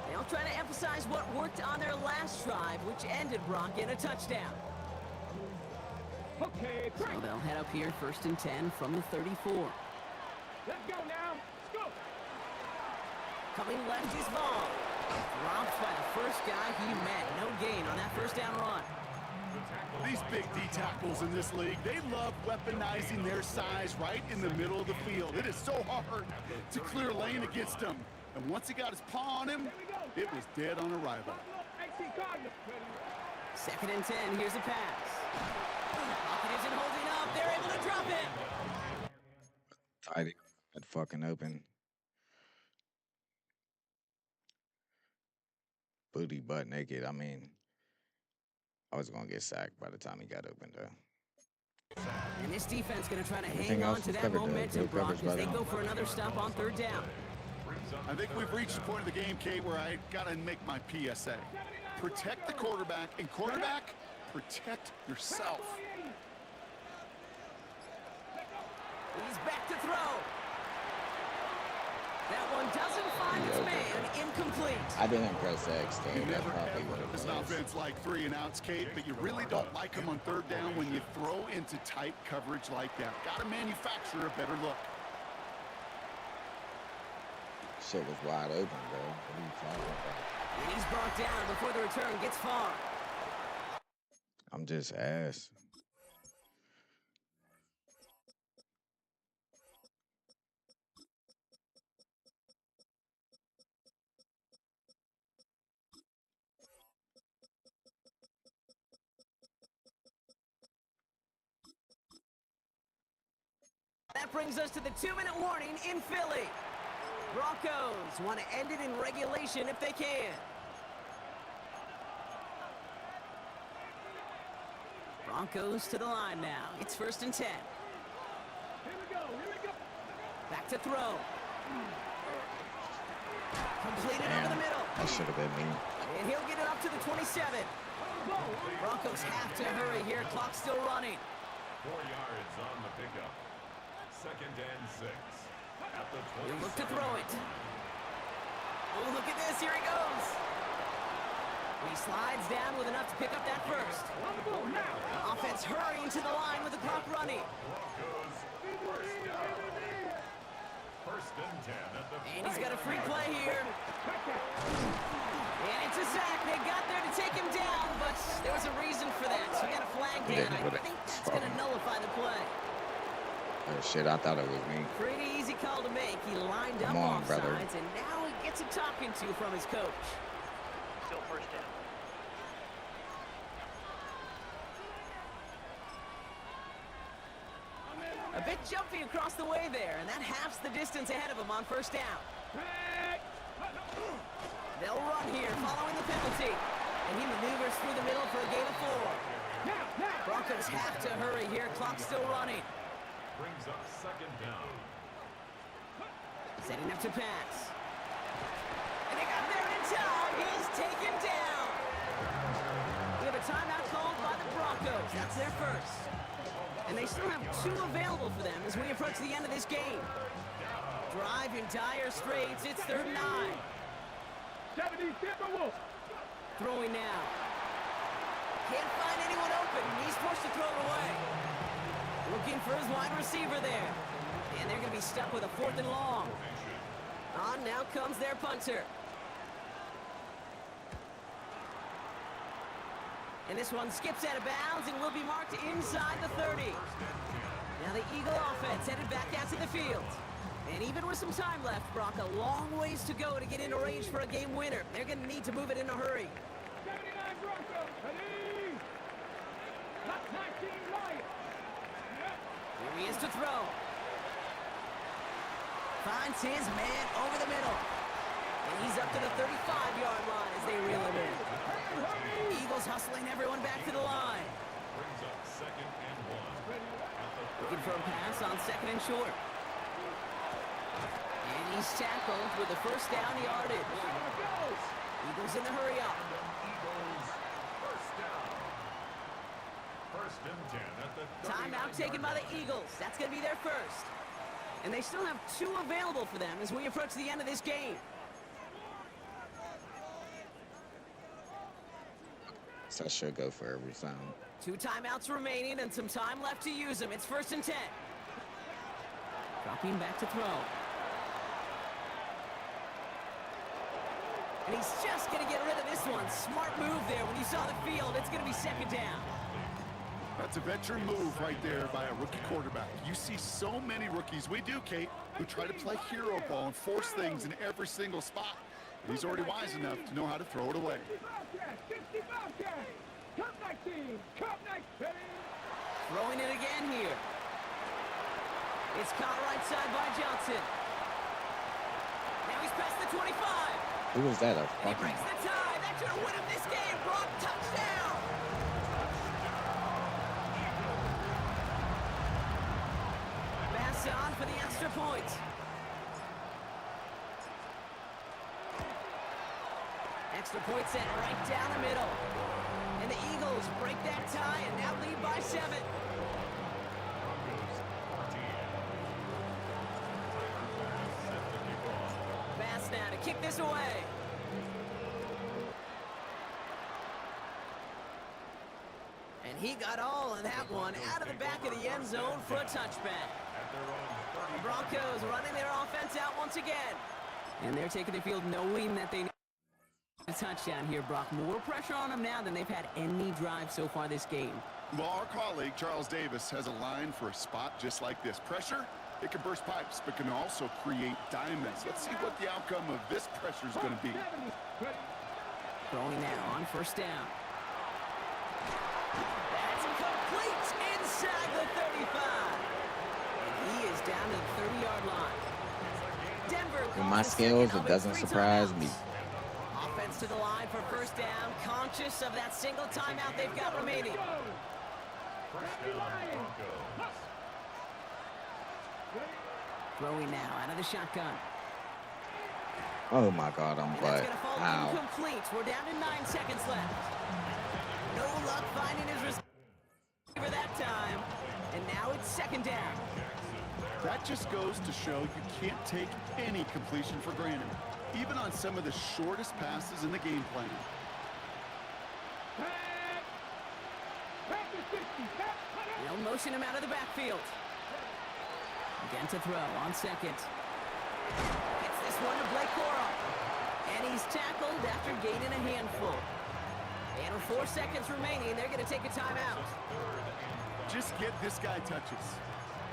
They'll try to emphasize what worked on their last drive, which ended, Brock, in a touchdown. Okay, So they'll head up here first and 10 from the 34. let's go now. Let's go. Coming left is Vaughn. Dropped by the first guy he met. No gain on that first down run. These big D tackles in this league, they love weaponizing their size right in the middle of the field. It is so hard to clear lane against them. And once he got his paw on him, it was dead on arrival. 18 Cardinals. Second and 10. Here's a pass. Pocket isn't holding up. They're able to drop it. Tight end fucking open. Booty butt naked. I mean, I was going to get sacked by the time he got open, though. And this defense going to try to Everything hang on else to was that covered, though. momentum, Good Brock, coverage as by they them. go for another stop on third down. I think we've reached the point of the game, Kate, where I got to make my PSA. Protect the quarterback, and quarterback, protect yourself. He's back to throw. That one doesn't find its man. Incomplete. I didn't press X, though. You That's never probably what ever it this was. offense like 3 and outs, Kate, but you really don't like them on third down when you throw into tight coverage like that. Got to manufacture a better look. Shit was wide open, bro. What are you talking about? And he's brought down before the return gets far. I'm just ass. That brings us to the 2-minute warning in Philly. Broncos want to end it in regulation if they can. Broncos to the line now. It's 1st and 10. Here we go. Back to throw. Completed over the middle. That should have been me. And he'll get it up to the 27. Broncos have to hurry here. Clock's still running. 4 yards on the pickup. 2nd and 6. At the 20. He'll look to throw it. Oh, look at this. Here he goes. He slides down with enough to pick up that first. Offense hurrying to the line with the clock running. Broncos first down. 1st and 10 at the And he's got a free play here. And it's a sack. They got there to take him down, but there was a reason for that. So he got a flag down. I think that's going to nullify the play. Oh, shit, I thought it was me. Pretty easy call to make. He lined up Come on, offsides, brother. and now he gets a talking to from his coach. Still 1st down. A bit jumpy across the way there, and that halves the distance ahead of him on 1st down. They'll run here following the penalty, and he maneuvers through the middle for a gain of 4. Broncos have to hurry here. Clock's still running. brings up 2nd down. Setting up to pass. And they got there in time. He's taken down. We have a timeout called by the Broncos. That's their first. And they still have 2 available for them as we approach the end of this game. Drive in dire straits. It's 3rd and 9. 70 Timberwolves. Throwing now. Can't find anyone open. He's forced to throw it away. Looking for his wide receiver there. And they're going to be stuck with a 4th and long. On now comes their punter. And this one skips out of bounds and will be marked inside the 30. Now the Eagle offense headed back out to the field. And even with some time left, Brock, a long ways to go to get into range for a game winner. They're going to need to move it in a hurry. 79 Broncos. Ready. Not 19 Lions. Here he is to throw. Finds his man over the middle. And he's up to the 35-yard line as they reel him in. Eagles hustling everyone back to the line. Brings up 2nd and 1. Looking for a pass on 2nd and short. And he's tackled with the 1st down yardage. Eagles in the hurry up. Eagles first down. 1st and 10 at the Timeout taken by the Eagles. That's going to be their first. And they still have 2 available for them as we approach the end of this game. So I should go for every sound. 2 timeouts remaining and some time left to use them. It's 1st and 10. Dropping back to throw. And he's just going to get rid of this one. Smart move there. When you saw the field, it's going to be 2nd down. That's a veteran move right there by a rookie quarterback. You see so many rookies, we do, Kate, who try to play hero ball and force things in every single spot. He's already wise enough to know how to throw it away. 60 Bobcats. Cup 19. Cup 19. Throwing it again here. It's caught right side by Johnson. Now he's past the 25. Who was that? A And he fucking... breaks the tie. That should win him this game. Brock, touchdown. Pass on for the extra point. Extra point set right down the middle. And the Eagles break that tie and now lead by 7. Pass now to kick this away. And he got all of that one out of the back of the end zone for a touchback. The Broncos running their offense out once again. And they're taking the field knowing that they need a touchdown here, Brock. More pressure on them now than they've had any drive so far this game. Well, our colleague, Charles Davis, has a line for a spot just like this. Pressure, it can burst pipes, but can also create diamonds. Let's see what the outcome of this pressure is going to be. Throwing now on first down. That's complete inside the 35. And he is down to the 30-yard line. Denver With my calls the skills, second it doesn't of its 3 surprise timeouts. me. Offense to the line for first down, conscious of that single timeout they've got remaining. Throwing now out of the shotgun. Oh my God, I'm And that's butt. going to fall Ow. incomplete. We're down to 9 seconds left. No luck finding his receiver that time. And now it's second down. That just goes to show you can't take any completion for granted, even on some of the shortest passes in the game plan. They'll motion him out of the backfield. Again to throw on second. Gets this one to Blake Corum. And he's tackled after gaining a handful. And with 4 seconds remaining, they're going to take a timeout. Just get this guy touches.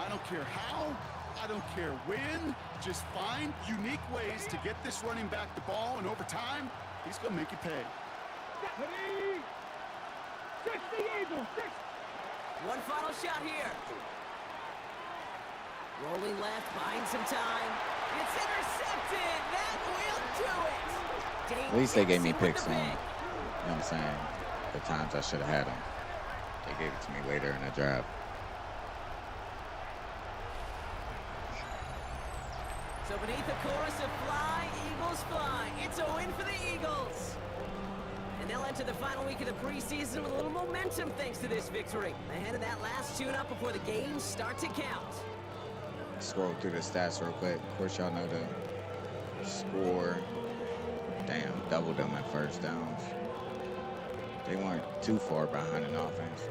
I don't care how, I don't care when. Just find unique ways to get this running back the ball, and over time, he's going to make you pay. One final shot here. Rolling left, buying some time. It's intercepted. That will do it. Dane At least they gave me Dixon with picks the on, you pick. know what I'm saying? The times I should have had them. They gave it to me later in the draft. So beneath the chorus of Fly, Eagles Fly, it's a win for the Eagles. And they'll enter the final week of the preseason with a little momentum thanks to this victory. Ahead of that last tune-up before the games start to count. Scroll through the stats real quick. Of course, y'all know the score. Damn, doubled them at first downs. They weren't too far behind in offense.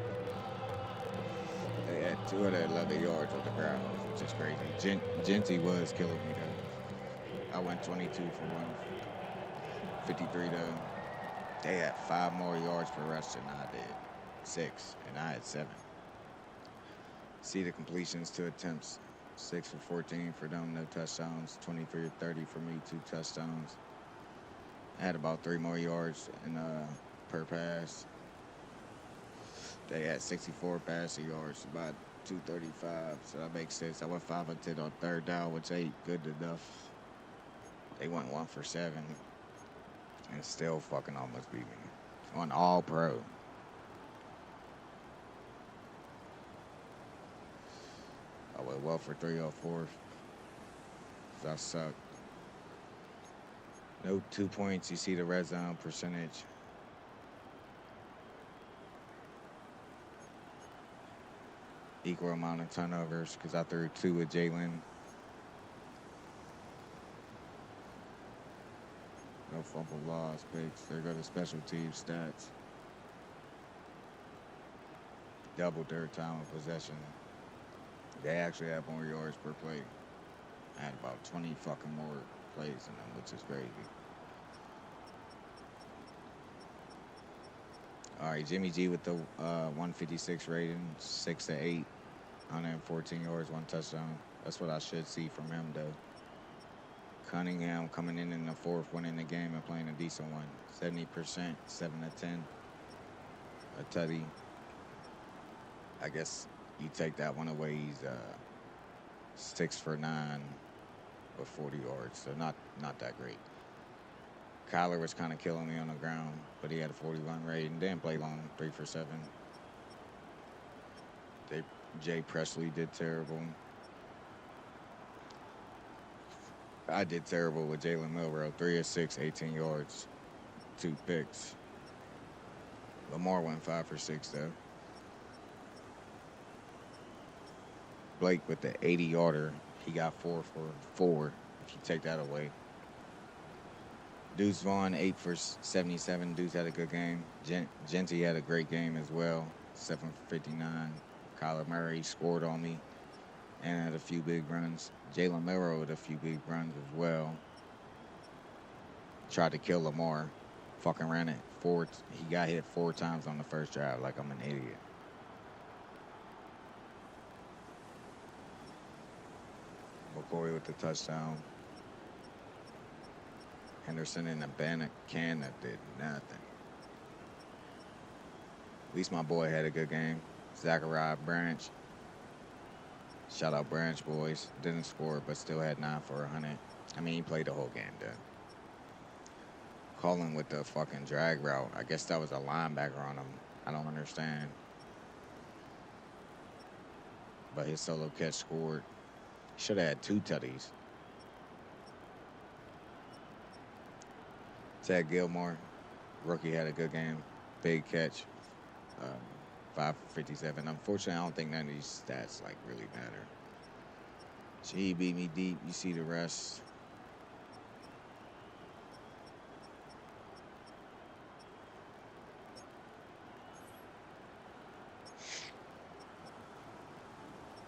They had 211 yards with the ground, which is crazy. Genty was killing me, though. I went 22 for 153, though. They had 5 more yards per rush than I did. 6, and I had 7. See the completions to attempts. 6 for 14 for them, no touchdowns. 23 of 30 for me, 2 touchdowns. I had about 3 more yards in per pass. They had 64 passing yards, about 235, so that makes sense. I went 5 of 10 on third down, which ain't good enough. They went 1 for 7, and still fucking almost beat me. On all pro. I went well for 304. That sucked. No 2 points. You see the red zone percentage. Equal amount of turnovers because I threw 2 with Jalen. No fumble loss picks. There go the special team stats. Doubled their time of possession. They actually had more yards per play. I had about 20 fucking more plays in them, which is crazy. All right, Jimmy G with the 156 rating, 6 to 8, 114 yards, 1 touchdown. That's what I should see from him, though. Cunningham coming in the 4th, winning the game and playing a decent one. 70%, 7 to 10. A tutty. I guess you take that one away, he's 6 for 9 with 40 yards, so not that great. Kyler was kind of killing me on the ground, but he had a 41 rate and didn't play long, 3 for 7. Jay Presley did terrible. I did terrible with Jalen Milrow, 3 of 6, 18 yards, 2 picks. Lamar went 5 for 6 though. Blake with the 80-yarder. He got 4 for 4. If you take that away. Deuce Vaughn 8 for 77. Deuce had a good game. Genty had a great game as well. 7 for 59. Kyler Murray scored on me and had a few big runs. Jalen Milrow had a few big runs as well. Tried to kill Lamar. Fucking ran it 4. He got hit 4 times on the first drive like I'm an idiot. McCoy with the touchdown. Henderson in the can that did nothing. At least my boy had a good game. Zachariah Branch. Shout out BranchBoyz. Didn't score, but still had 9 for 100. I mean, he played the whole game, dude. Calling with the fucking drag route. I guess that was a linebacker on him. I don't understand. But his solo catch scored. Should have had 2 tutties. Ted Gilmore, rookie, had a good game. Big catch. 5 for 57. Unfortunately, I don't think none of these stats like really matter. He beat me deep. You see the rest.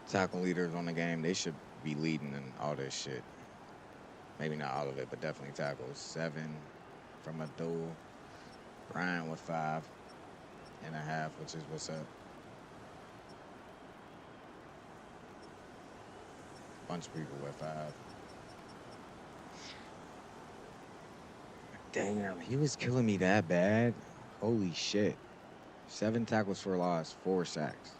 Tackle leaders on the game, they should be leading in all this shit. Maybe not all of it, but definitely tackles. 7 from Abdul. Brian with 5.5, which is what's up. Bunch of people with 5. Damn, he was killing me that bad. Holy shit. 7 tackles for loss, 4 sacks.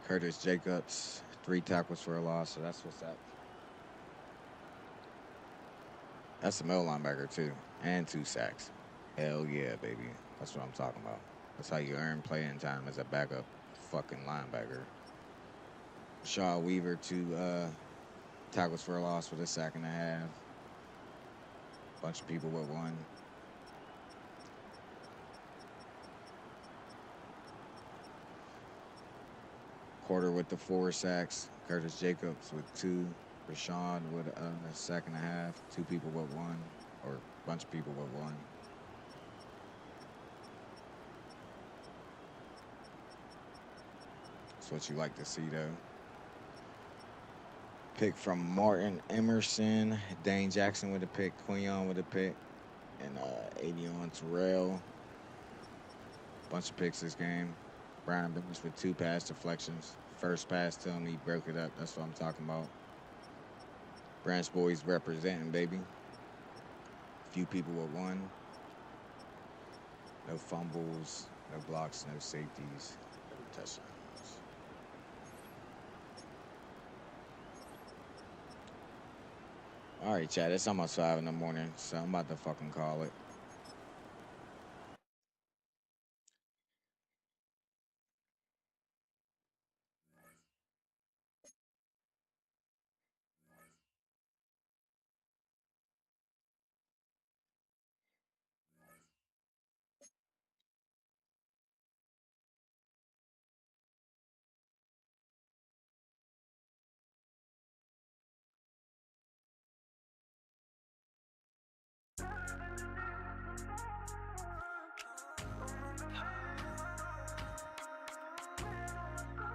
Curtis Jacobs, 3 tackles for a loss, so that's what's up. That's a middle linebacker, too. And 2 sacks. Hell yeah, baby. That's what I'm talking about. That's how you earn playing time as a backup fucking linebacker. Shaw Weaver, 2 tackles for a loss with a 1.5. Bunch of people with 1. Porter with the 4 sacks. Curtis Jacobs with 2. Rashawn with a 1.5. 2 people with 1. Or a bunch of people with 1. That's what you like to see, though. Pick from Martin Emerson. Dane Jackson with a pick. Quinion with a pick. And Avion Terrell. Bunch of picks this game. Brian Bennett with 2 pass deflections. First pass to him, he broke it up. That's what I'm talking about. BranchBoyz representing, baby. Few people with 1. No fumbles, no blocks, no safeties, no touchdowns. All right, chat. It's almost 5 in the morning, so I'm about to fucking call it.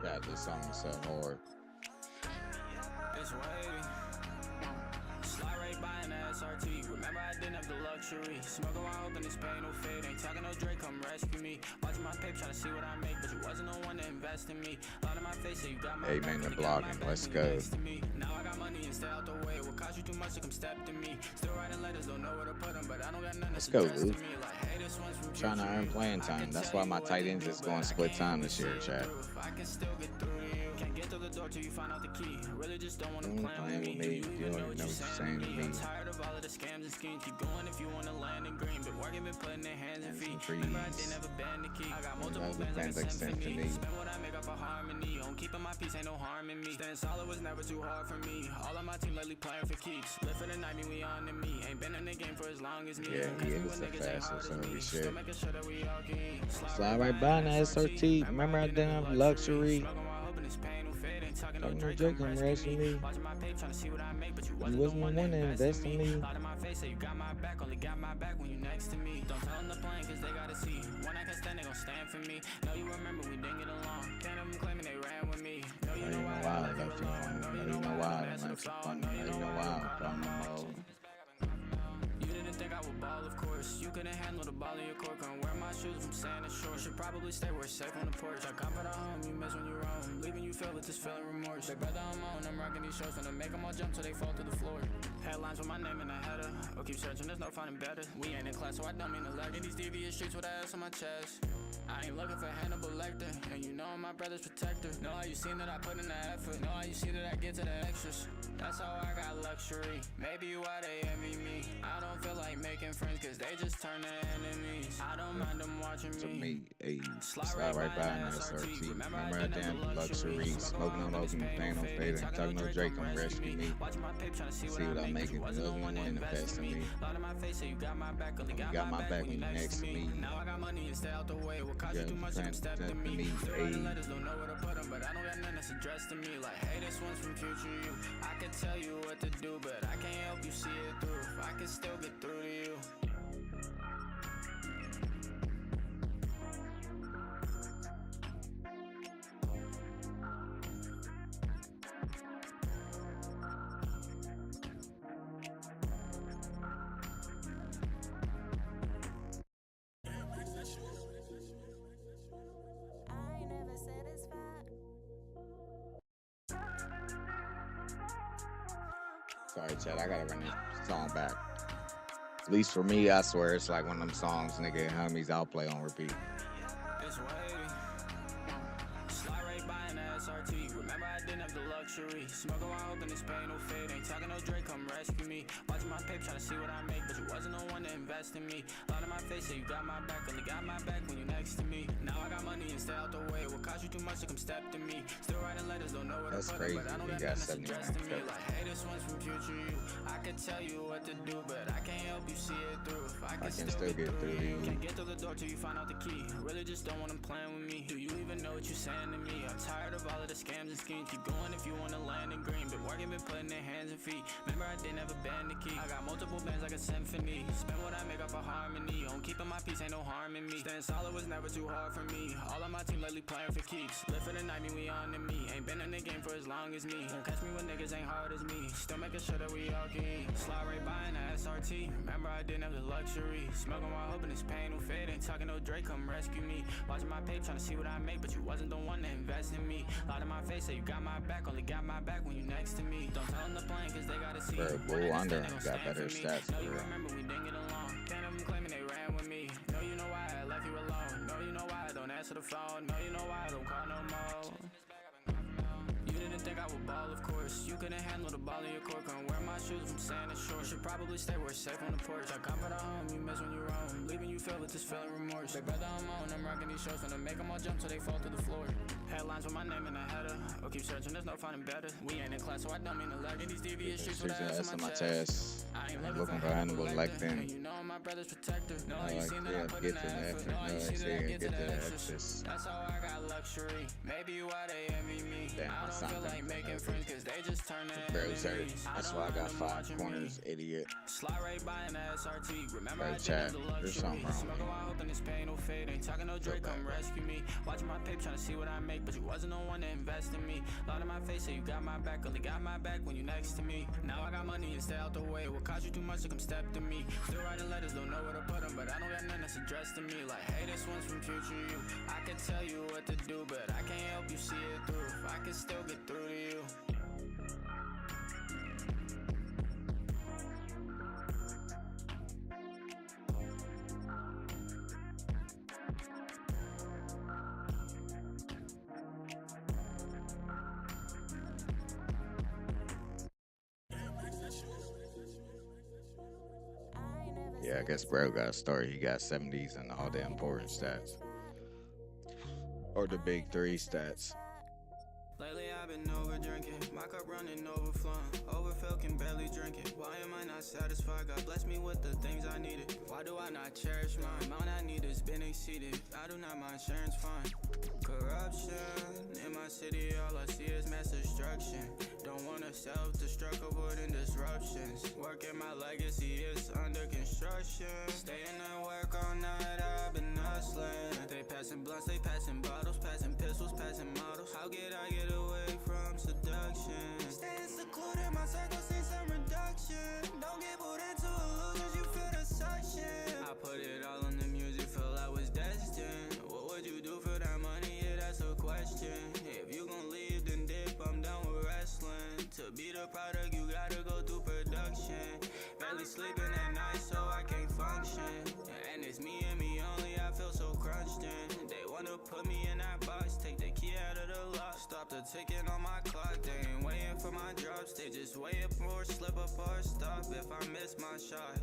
God, this song is so hard. It's wavy. Slide right by an SRT. Remember I didn't have the luxury. Smoke while hoping this pain will fade. Ain't talking no Drake, come rescue me. Watching my paper, trying to see what I make, but you wasn't the one to invest in me. Lot of my face, so you got my Amen to blogging. Let's go. Now I got money and stay out the way. What cost you too much to come step to me? Still writing letters, don't know where to put them, but I don't got nothing Let's to go, suggest Luke. to me. Like, hey, this one's from Trying to earn playing time. That's why my tight ends is going split time this year, chat. I can still get through to you. Can't get get through the door till you find out the key. Really just don't wanna Don't plan with me. Do you You even know don't what know you're what you're saying to me? I'm me. tired of all of the scams and schemes. Keep going if you wanna land in green. Been working, been putting their hands and feet. Remember I didn't have a band to keep. I got multiple bands like a symphony. Spend what I make up for harmony. On keeping my peace, ain't no harm in me. Staying solid was never too hard for me. All of my team lately playing for keeps. Live for the night, me, we on to me. Ain't been in the game for as long as me. Yeah, Catch he me is when the niggas ain't hard fastest as me. of Still shit. making sure that we all can eat. Slide right by in the SRT. Remember I didn't have luxury. Smoking while hoping it's pain or fade. Ain't talking no Talking no Drake, Drake, come I'm rescue rescuing me. me. Watching my page, trying to see what I make, but you You wasn't wasn't the one to invest in me. Lied to my face, say you got my back, only got my back when you next to me. Don't tell them the plan, cause they gotta see. When I can stand, they gon' stand for me. Know you remember we didn't get along. Can't have them claiming they ran with me. Know you know why I left you alone. Know you know why I don't answer the phone. Know you know why I don't call no more. You didn't think I would ball, of course. You couldn't handle the ball in your court. Couldn't wear my shoes from sand and shore. Should probably stay where it's safe on the porch. I comfort at home, you miss when you roam. Leaving you feel with this feeling remorse. Big brother, I'm on, I'm rocking these shows. Finna make them all jump till they fall to the floor. Headlines with my name in the header. Or keep searching, there's no finding better. We ain't in class, so I don't mean to lag. In these devious streets with ass on my chest. I ain't looking for Hannibal Lecter. And you know I'm my brother's protector. Know how you seen that I put in the effort. Know how you see that I get to the extras. That's how I got luxury. Maybe why they envy me. I don't feel like making friends, cause they just turn to enemies. I don't mind them watching To me. me, a slide right by in the SRT. Remember I didn't have luxury. Smoking on open, pain on fade. Ain't talking no Drake, come rescue me. Watching my paper, trying to see See what I'm making. You wasn't wasn't the one to invest in me. me. Lot of my face, say you got my back, only You got my back when you next to me. Now I got money and stay out the way. What cost you too much to come step to me? Still writing letters, don't know where to put them, but I don't got nothing that's addressed to me. Like, hey, this one's from future you. I can tell you what to do, but I can't help you see it through. I can still get through to you. I ain't never satisfied. Sorry, Chad, I gotta run this song back. At least for me, I swear, it's like one of them songs, nigga, homies I'll play on repeat. It's wavy. Slide right by in the SRT. Remember I didn't have the luxury. Smoking while hoping this pain no fade. Ain't talking no Drake, come rescue me. Watching my paper, trying to see what I make, but you wasn't the one to invest in me. Lot of my face, say you got my back, only got my back when you next to me. Now I got money and stay out the way. What cost you too much to come step to me? Still writing letters, don't know where That's to put crazy. them, but I don't You got got nothing that's 79 addressed to me. credits. Like, hey, this one's from future you. I can tell you what to do, but I can't help you see it through. I can still get through to you. Can't get through the door till you find out the key. Really just don't want them playing with me. Do you even know what you're saying to me? I'm tired of all of the scams and schemes. Keep going if you wanna land in green. Been working, been putting their hands and feet. Remember I didn't have a band to keep. I got multiple bands like a symphony. Spend what I make up for harmony. On keeping my peace, ain't no harm in me. Staying solid was never too hard for me. All of my team lately playing for keeps. Live for the night, me, we on to me. Ain't been in the game for as long as me. Won't catch me when niggas ain't hard as me. Still making sure that we all can eat. Slide right by in the SRT. Remember I didn't have the luxury. Smoking while hoping this pain will fade. Ain't talking no Drake, come rescue me. Watching my paper, trying to see what I make, but you wasn't the one to invest in me. Lot of my face, say you got my back, only got my back when you next to me. Don't tell them the plan, cause they gotta see. Bro, When Bull I Under stand, they gon' got stand better for me. stats, Know you bro. remember we didn't get along. Can't have them claiming they ran with me. Know you know why I left you alone. Know you know why I don't answer the phone. Know you know why I don't call no more. You didn't think I would ball, of course. You couldn't handle the ball in your court. Couldn't wear my shoes from sand and shore. Should probably stay where it's safe on the porch. I comfort at home, you miss when you roam. Leaving you feel with this feeling remorse. Big brother, I'm on, I'm rocking these shows. Finna make them all jump till they fall to the floor. Headlines with my name in the header. Or keep searching, there's no finding better. We ain't in class, so I don't mean to lag. In these devious streets with ass on my chest. I ain't looking for Hannibal Lecter. And you know I'm my brother's protector. Know how you seen that I put in the effort. Know how you see that I get to the extras. That's how I got luxury. Maybe why they envy me. I don't feel like making friends, cause they just turn to enemies. That's why I got 5 corners, idiot. Slide right by in the SRT. Remember Bro, I Chad, didn't have the there's luxury. something wrong with Smoking you. while hoping this pain no fade. Ain't talking no Drake, come rescue me. Watching my paper, trying to see what I make, but you wasn't the one to invest in me. Lot of my face, say you got my back, only got my back when you next to me. Now I got money and stay out the way. What cost you too much to come step to me? Still writing letters, don't know where to put them, but I don't got nothing that's addressed to me. Like, hey, this one's from future you. I can tell you what to do, but I can't help you see it through. I can still get through to you. Yeah, I guess bro got a story. He got 70s and all the important stats. Or the big three stats. Lately I've been over drinking, my cup running overflowing. Overfill can barely drink it. Why am I not satisfied? God bless me with the things I needed. Why do I not cherish mine? Amount I need has been exceeded. I do not mind sharing's fine. Corruption in my city, all I see is mass destruction. Don't wanna self-destruct, avoiding disruptions. Working my legacy is under construction. Staying at work all night, I've been hustling. They passing blunts, they passing bottles, passing pistols, passing models. How could I get away from seduction? Staying secluded, my circle sees some reduction. Don't get pulled into illusions, you feel the suction. I put it all on the music, feel I was destined. What would you do for that money? Yeah, that's a question. If you gon' leave, then dip, I'm down with wrestling. To be the product, you gotta go through production. Barely sleeping at night, so I can't function. And it's me and me only, I feel so crunched in. They wanna put me in that box, take the key out of the lock. Stop the ticking on my clock, they ain't waiting for my drops. They just waiting for a slip up or a stop if I miss my shot.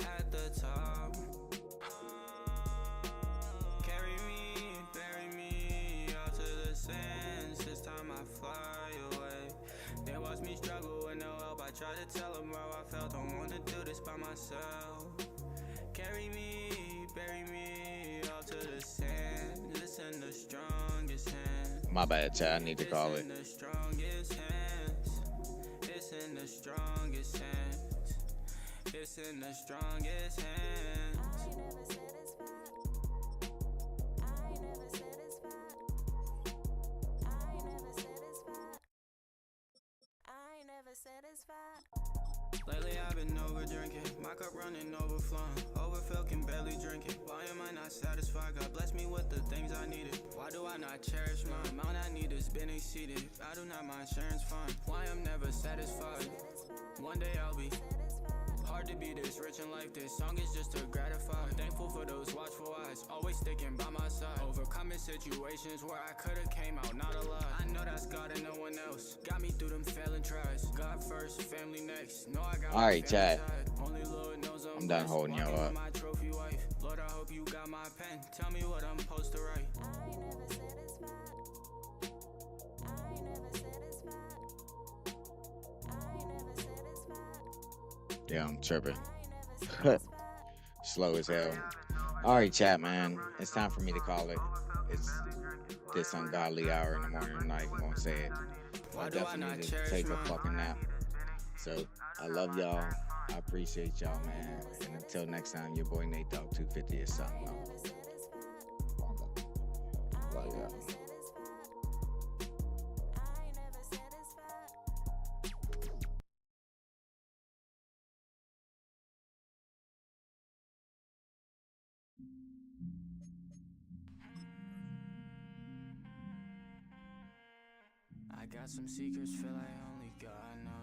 At the top, carry me, bury me, out to the sands. This time I fly away. They watch me struggle with no help. I try to tell them how I felt. Don't wanna do this by myself. Carry me, bury me, out to the sand. Listen, the strongest hand. My bad, Chad. I need to call it. It's in the strongest hands. It's in the strongest hands. It's in the strongest hands. Satisfied. Lately I've been over drinking, my cup running overflowing. Overfill can barely drink it. Why am I not satisfied? God bless me with the things I needed. Why do I not cherish mine? Amount I need has been exceeded. I do not mind sharing's fine. Why I'm never satisfied? One day I'll be hard to be this rich in life. This song is just to gratify. Thankful for those watchful eyes, always sticking by my side. Overcoming situations where I could've came out not alive. I know that's God and no one else. Got me through them failing tries. God first, family next. No, I got All right, Chad. Only Lord knows I'm done holding y'all up. my trophy wife. Lord, I hope you got my pen. Tell me what I'm supposed to write. Yeah, I'm tripping. Slow as hell. All right, chat, man. It's time for me to call it. It's this ungodly hour in the morning. I'm not even gonna say it. I definitely need to take a fucking nap. So I love y'all. I appreciate y'all, man. And until next time, your boy Nate Dogg 250 is something else. Love y'all. I got some secrets, feel like only God knows.